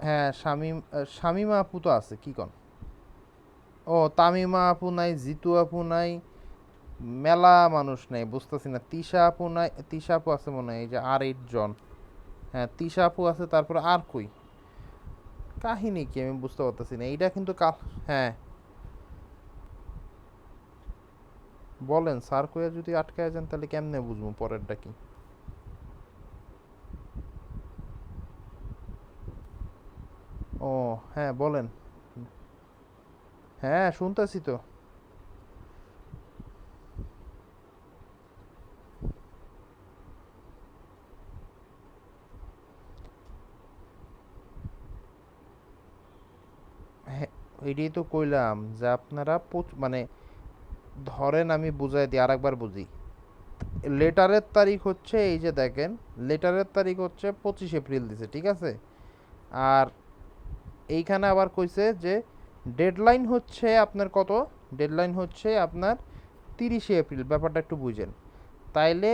হ্যাঁ শামিমা আপু তো আছে, কি কন? ও তামিমা আপু নাই, জিতু আপু নাই, মেলা মানুষ নাই, বুঝতেছি না। তিশা আপু নাই, তিশা আপু আছে মনে হয়, এই যে আর 8 জন। হ্যাঁ তিশা আপু আছে, তারপরে আর কই? কাহিনী কি আমি বুঝতে পারতেছি না এইটা কিন্তু হ্যাঁ বলেন স্যার, কইয়া যদি আটকায় যান তাহলে কেমনে বুঝবো পরেরটা কি? ও হ্যাঁ বলেন। হ্যাঁ শুনতেছি তো। হ্যাঁ এইটাই তো কইলাম যে আপনারা মানে ধরেন, আমি বুঝাই দিই, আরেকবার বুঝি। লেটারের তারিখ হচ্ছে, এই যে দেখেন, লেটারের তারিখ হচ্ছে 25 এপ্রিল দিছে, ঠিক আছে? আর এইখানে আবার কইছে যে ডেডলাইন হচ্ছে আপনার কত? ডেডলাইন হচ্ছে আপনার 30 এপ্রিল। ব্যাপারটা একটু বুঝেন। তাইলে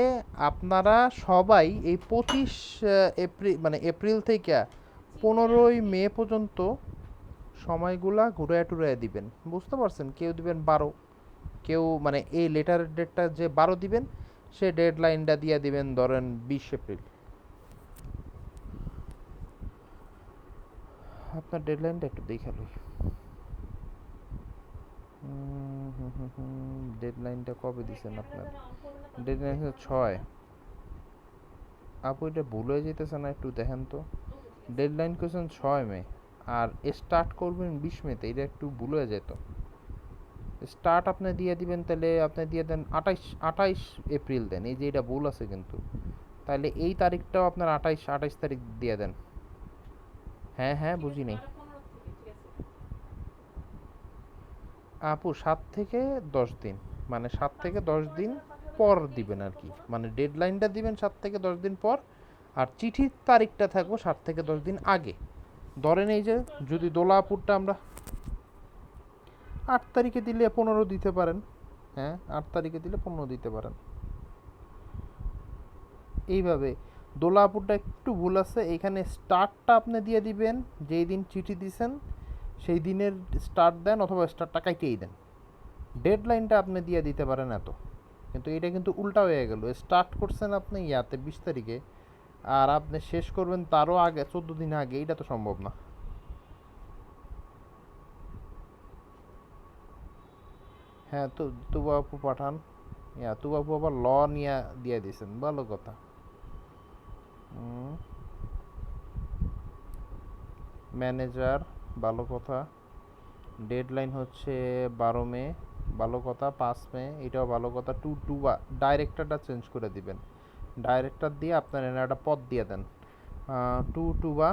আপনারা সবাই এই 25 এপ্রিল, মানে এপ্রিল থেকে 15ই মে পর্যন্ত সময়গুলা ঘুরায় টুরায় দিবেন, বুঝতে পারছেন? কেউ দিবেন 12, কেউ মানে এই লেটারের ডেটটা যে 12 দিবেন, সে ডেডলাইনটা দিয়ে দিবেন ধরেন 20 এপ্রিল। আপনার ডেডলাইনটা একটু দেখে লই। ডেডলাইনটা কবে দিছেন আপনার? ডেডলাইন হচ্ছে 6। আপু এটা ভুল হয়ে যেতেছে না, একটু দেখেন তো। ডেডলাইন করছেন 6 মে, আর স্টার্ট করবেন 20 মেতে, এটা একটু ভুল হয়ে যেত। স্টার্ট আপনি দিয়ে দিবেন, তাহলে আপনি দিয়ে দেন 28 এপ্রিল দেন, এই যে এটা ভুল আছে কিন্তু। তাহলে এই তারিখটাও আপনার 28 তারিখ দিয়ে দেন। হ্যাঁ হ্যাঁ বুঝি নেই আপু, 7 থেকে 10 দিন, মানে 7 থেকে 10 দিন পর দিবেন আর কি, মানে ডেডলাইনটা দিবেন 7 থেকে 10 দিন পর, আর চিঠির তারিখটা থাকবো 7 থেকে 10 দিন আগে। ধরেন এই যে যদি দোলাপুরটা আমরা 8 তারিখে দিলে 15 দিতে পারেন, হ্যাঁ 8 তারিখে দিলে 15 দিতে পারেন। এইভাবে দোলাপুরটা একটু ভুল আছে, এইখানে স্টার্টটা আপনি দিয়ে দিবেন যেই দিন চিঠি দিছেন সেই দিনের স্টার্ট দেন, অথবা স্টার্টটা কাইটেই দেন। ডেডলাইনটা আপনি দিয়ে দিতে পারেন এত, কিন্তু এটা কিন্তু উল্টা হয়ে গেল। স্টার্ট করছেন আপনি 20 তারিখে, আর আপনি শেষ করবেন তারও আগে, 14 দিন আগে, এটা তো সম্ভব না। হ্যাঁ তো তুবা আপু পাঠান, তুবা আপু আবার ল নিয়ে দিয়ে দিয়েছেন, ভালো কথা। ম্যানেজার, ভালো কথা। ডেডলাইন হচ্ছে 12 মে, ভালো কথা। 5 মে, এটাও ভালো কথা। টু বা ডাইরেক্টরটা চেঞ্জ করে দিবেন, ডাইরেক্টর দিয়ে আপনার এখানে একটা পদ দিয়ে দেন, টু বা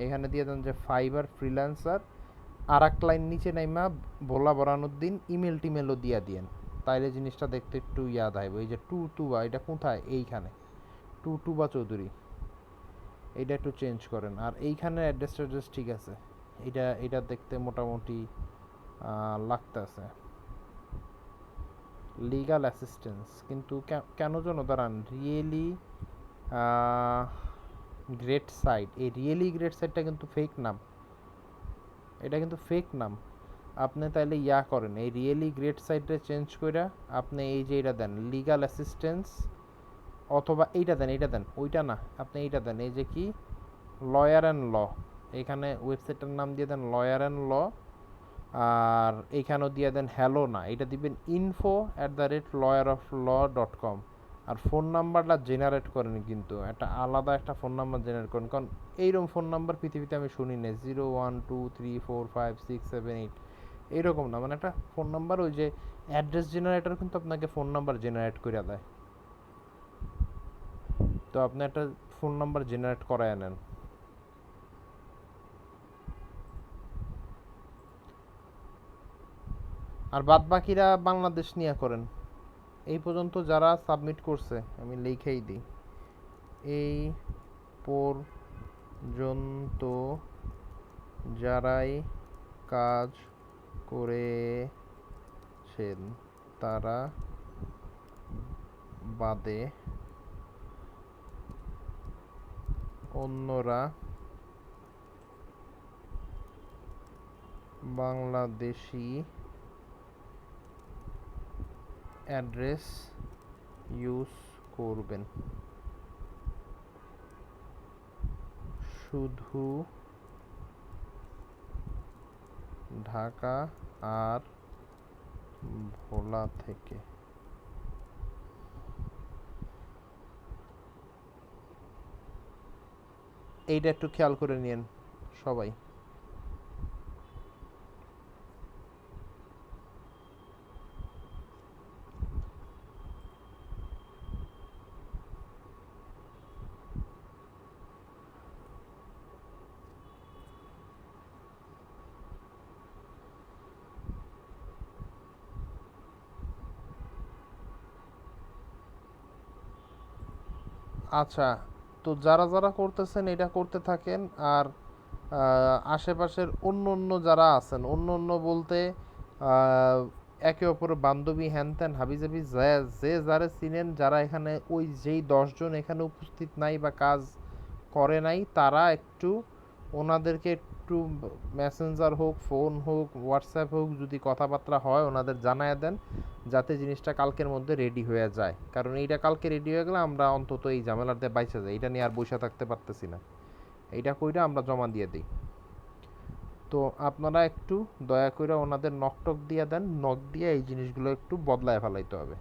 এখানে দিয়ে দেন যে ফাইবার ফ্রিল্যান্সার, আর এক লাইন নিচে নাইমা ভোলা বরানোর দিন ইমেল টিমেলও দিয়া দিয়েন, তাইলে জিনিসটা দেখতে একটু ইয়াদ আইব। এই যে টু বা এটা কোথায়? এইখানে টু বা চৌধুরী, এইটা একটু চেঞ্জ করেন। আর এইখানে অ্যাড্রেস ঠিক আছে, এটা দেখতে মোটামুটি লাগতেছে। লিগাল অ্যাসিস্ট্যান্স কিন্তু কেন যেন দাঁড়ান, রিয়েলি গ্রেট সাইট, এই রিয়েলি গ্রেট সাইটটা কিন্তু ফেক নাম, এটা কিন্তু ফেক নাম। আপনি তাইলে ইয়া করেন, এই রিয়েলি গ্রেট সাইটে চেঞ্জ করে আপনি এই যে এটা দেন লিগাল অ্যাসিস্ট্যান্স, অথবা এইটা দেন ওইটা না, আপনি এইটা দেন, এই যে কি লয়ার অ্যান্ড ল, এখানে ওয়েবসাইটটার নাম দিয়ে দেন লয়ার অ্যান্ড ল। আর এইখানেও দিয়ে দেন হ্যালো না, এটা দিবেন info@lawyer-of-law.com। আর ফোন নাম্বারটা জেনারেট করেন, কিন্তু একটা আলাদা একটা ফোন নাম্বার জেনারেট করেন, কারণ এইরকম ফোন নাম্বার পৃথিবীতে আমি শুনি না, 01234567 8 এইরকম না, মানে একটা ফোন নাম্বার, ওই যে অ্যাড্রেস জেনারেটর কিন্তু আপনাকে ফোন নাম্বার জেনারেট করে দেয়, তো আপনি একটা ফোন নাম্বার জেনারেট করায় নেন। আর বাদ বাকিরা বাংলাদেশ নিয়ে করেন। এই পর্যন্ত যারা সাবমিট করছে আমি লিখেই দিই, এই পর্যন্ত যারাই কাজ করেছেন তারা বাদে অন্যরা বাংলাদেশি অ্যাড্রেস ইউজ করবেন, শুধু ঢাকা আর ভোলা থেকে। এইটা একটু খেয়াল করে নিন সবাই। আচ্ছা, তো যারা যারা করতেছেন এটা করতে থাকেন। আর আশেপাশের অন্য অন্য যারা আছেন, অন্য অন্য বলতে একে অপরের বান্ধবী হ্যান ত্যান হাবিজাবি যে যারা চিনেন, যারা এখানে ওই যেই 10 জন এখানে উপস্থিত নাই বা কাজ করে নাই, তারা একটু ওনাদেরকে একটু মেসেঞ্জার হোক, ফোন হোক, হোয়াটসঅ্যাপ হোক, যদি কথাবার্তা হয় ওনাদের জানায় দেন, যাতে জিনিসটা কালকের মধ্যে রেডি হয়ে যায়। কারণ এইটা কালকে রেডি হয়ে গেলে আমরা অন্তত এই ঝামেলাতে বাইচা যাই, এটা নিয়ে আর বসে থাকতে পারতেছি না, এইটা কইরা আমরা জমা দিয়ে দিই। তো আপনারা একটু দয়া করে ওনাদের নকটক দিয়ে দেন, নক দিয়ে এই জিনিসগুলো একটু বদলায় ফেলাইতে হবে।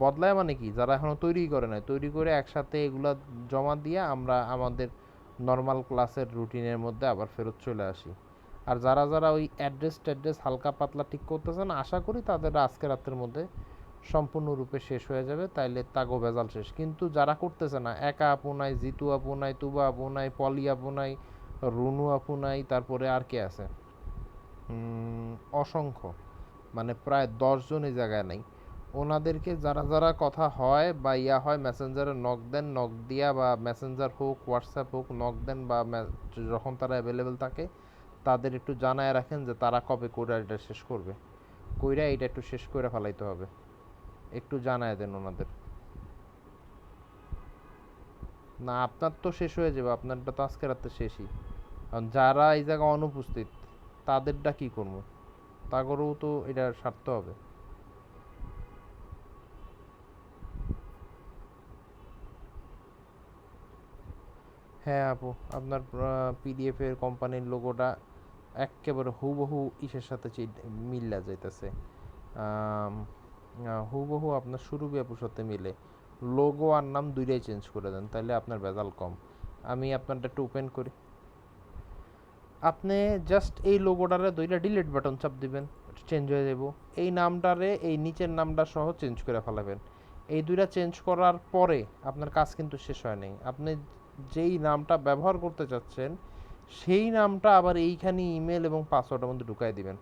বদলায়া মানে কি, যারা এখনো তৈরি করে নাই, তৈরি করে একসাথে এগুলা জমা দিয়ে আমরা আমাদের নর্মাল ক্লাসের রুটিনের মধ্যে আবার ফেরত চলে আসি। আর যারা যারা ওই অ্যাড্রেস হালকা পাতলা ঠিক করতেছেন, আশা করি তাদের আজকে রাতের মধ্যে সম্পূর্ণরূপে শেষ হয়ে যাবে, তাইলে তাগো ভেজাল শেষ। কিন্তু যারা করতেছে না, একা আপু নাই, জিতু আপু নাই, তুবা আপু নাই, পলি আপু নাই, রুনু আপু নাই, তারপরে আর কে আছে, অসংখ্য, মানে প্রায় 10 জন এই জায়গায় নাই। ওনাদেরকে যারা যারা কথা হয় বা ইয়া হয়, মেসেঞ্জারে নক দেন, নক দিয়া বা মেসেঞ্জার হোক, হোয়াটসঅ্যাপ হোক, নক দেন, বা যখন তারা অ্যাভেলেবেল থাকে তাদের একটু জানায় রাখেন যে তারা কবে কইরা এটা শেষ করবে, কইরা এটা একটু শেষ করে ফেলাইতে হবে, একটু জানায় দেন ওনাদের। না আপনার তো শেষ হয়ে যাবে, আপনারটা তো আজকে রাতে শেষই। কারণ যারা এই জায়গায় অনুপস্থিত তাদেরটা কি করবো, তাগরেও তো এটা সারতে হবে। হ্যাঁ আপু, আপনার পিডিএফ এর কোম্পানির লোগোটা একেবারে হুবহু ইসের সাথে মিল্লা যাইতেছে, হুবহু আপনার সুরভি আপুর সাথে মিলে। লোগো আর নাম দুইটাই চেঞ্জ করে দেন, তাহলে আপনার ভেজাল কম। আমি আপনারটা একটু ওপেন করি। আপনি জাস্ট এই লোগোটারে দুইটা ডিলিট বাটন চাপ দিবেন, চেঞ্জ হয়ে যাব। এই নামটারে এই নিচের নামটা সহ চেঞ্জ করে ফেলাবেন। এই দুইটা চেঞ্জ করার পরে আপনার কাজ কিন্তু শেষ হয় নাই। আপনি যেই নামটা ব্যবহার করতে চাচ্ছেন সেই নামটা আবার এইখানে ইমেল এবং পাসওয়ার্ডের মধ্যে ঢুকাই দিবেন,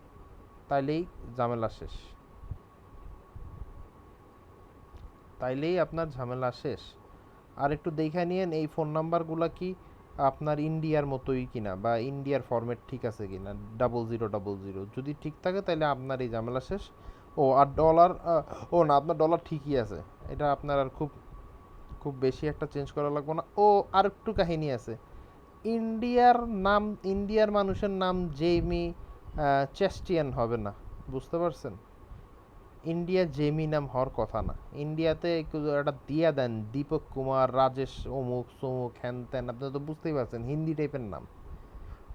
তাইলেই ঝামেলা শেষ, তাইলেই আপনার ঝামেলা শেষ। আর একটু দেখে নিয়েন এই ফোন নাম্বারগুলো কি আপনার ইন্ডিয়ার মতোই কিনা, বা ইন্ডিয়ার ফরম্যাট ঠিক আছে কিনা, 0000 যদি ঠিক থাকে তাহলে আপনার এই ঝামেলা শেষ। ও আর ডলার, ও না, আপনার ডলার ঠিকই আছে, এটা আপনার আর খুব খুব বেশি একটা চেঞ্জ করা লাগবে না। ও আর একটু কাহিনী আছে, ইন্ডিয়ার নাম, ইন্ডিয়ার মানুষের নাম জেমি চেস্টিয়ান হবে না, বুঝতে পারছেন? ইন্ডিয়া জেমি নাম হওয়ার কথা না। ইন্ডিয়াতে একটা দিয়া দেন দীপক কুমার, রাজেশ অমুক সমুক হ্যান ত্যান, আপনি তো বুঝতেই পারছেন হিন্দি টাইপের নাম।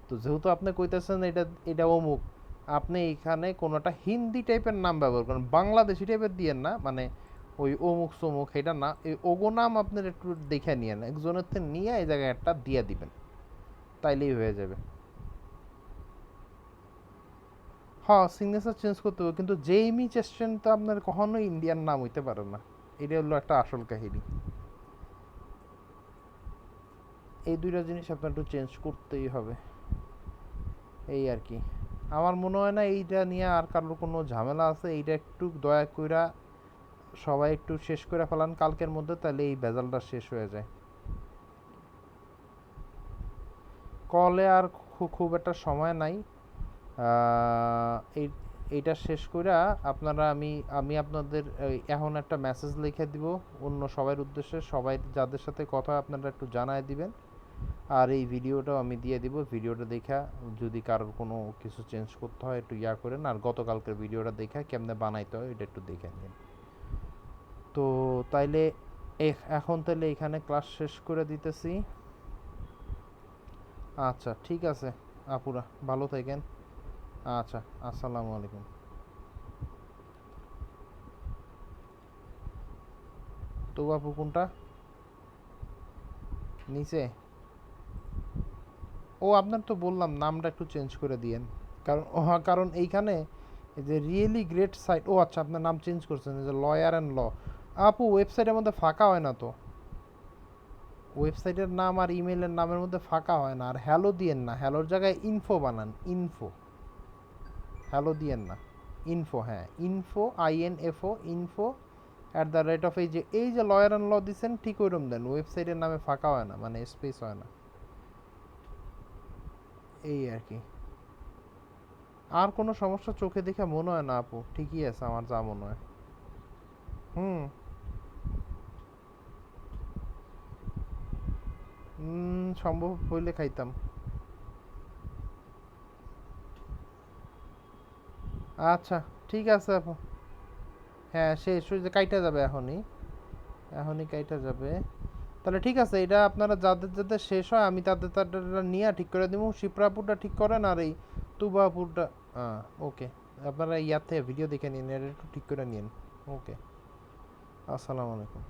তো যেহেতু আপনি কইতেছেন এটা এটা অমুক, আপনি এখানে কোনোটা হিন্দি টাইপের নাম ব্যবহার করেন, বাংলাদেশি টাইপের দিয়েন না, মানে ওই অমুক সমুক এটা না, এই ওগো নাম আপনার একটু দেখে নিয়েন, একজনের থেকে নিয়ে এই জায়গায় একটা দিয়ে দিবেন, তাইলেই হয়ে যাবে। হ্যাঁ, সিগনেচার চেঞ্জ করতে হবে, কিন্তু জেইমি চেস্টেন তো আপনার কখনোই ইন্ডিয়ান নাম হইতে পারে না, এটা হলো একটা আসল কাহিনী। এই দুইটা জিনিস আপনার একটু চেঞ্জ করতেই হবে, এই আর কি। আমার মনে হয় না এইটা নিয়ে আর কারোর কোনো ঝামেলা আছে, এইটা একটু দয়া কইরা সবাই একটু শেষ করে ফেলান কালকের মধ্যে, তাহলে এই ভেজালটা শেষ হয়ে যায়। কলে আর খুব একটা সময় নাই, এই এইটা শেষ কইরা আপনারা আমি আমি আপনাদের এখন একটা মেসেজ লিখে দিব অন্য সবার উদ্দেশ্যে, সবাই যাদের সাথে কথা আপনারা একটু জানায় দিবেন, আর এই ভিডিওটাও আমি দিয়ে দিব, ভিডিওটা দেখা যদি কারোর কোনো কিছু চেঞ্জ করতে হয় একটু ইয়া করেন, আর গতকালকের ভিডিওটা দেখা কেমনে বানাইতে হয় এটা একটু দেখে নিন। তো তাইলে এখন তাহলে এখানে ক্লাস শেষ করে দিতেছি। আচ্ছা ঠিক আছে আপুরা, ভালো থাকেন। আচ্ছা, আসসালামু আলাইকুম। তো আপু কোনটা নিচে? ও আপনার তো বললাম নামটা একটু চেঞ্জ করে দিয়েন, কারণ হ্যাঁ, কারণ এইখানে এই যে রিয়েলি গ্রেট সাইট, ও আচ্ছা আপনার নাম চেঞ্জ করছেন, এই যে লয়ার অ্যান্ড ল। আপু ওয়েবসাইটের মধ্যে ফাঁকা হয় না তো, ওয়েবসাইটের নাম আর ইমেলের নামের মধ্যে ফাঁকা হয় না। আর হ্যালো দিয়েন না, হ্যালোর জায়গায় ইনফো বানান, ইনফো, হ্যালো দিয়েন না, ইনফো, হ্যাঁ ইনফো, INFO, ইনফো @, এই যে লয়ার অ্যান্ড ল দিচ্ছেন ঠিক ওইরকম দেন, ওয়েবসাইটের নামে ফাঁকা হয় না, মানে স্পেস হয় না, এই আর কি। আর কোনো সমস্যা চোখে দেখে মনে হয় না আপু, ঠিকই আছে আমার যা মনে হয়। হুম, সম্ভব হইলে খাইতাম। আচ্ছা ঠিক আছে আপু, হ্যাঁ শেষ হয়ে যে কাইটা যাবে এখনই, এখনই কাইটা যাবে। তাহলে ঠিক আছে, এটা আপনারা যাদের যাদের শেষ হয় আমি তাদের তাদের নিয়ে ঠিক করে দিব, শিপ্রাপুরটা ঠিক করেন, আর এই তুবাপুরটা ওকে, আপনারা ইয়ার থেকে ভিডিও দেখে নিন, এটা একটু ঠিক করে নিন। ওকে, আসসালামু আলাইকুম।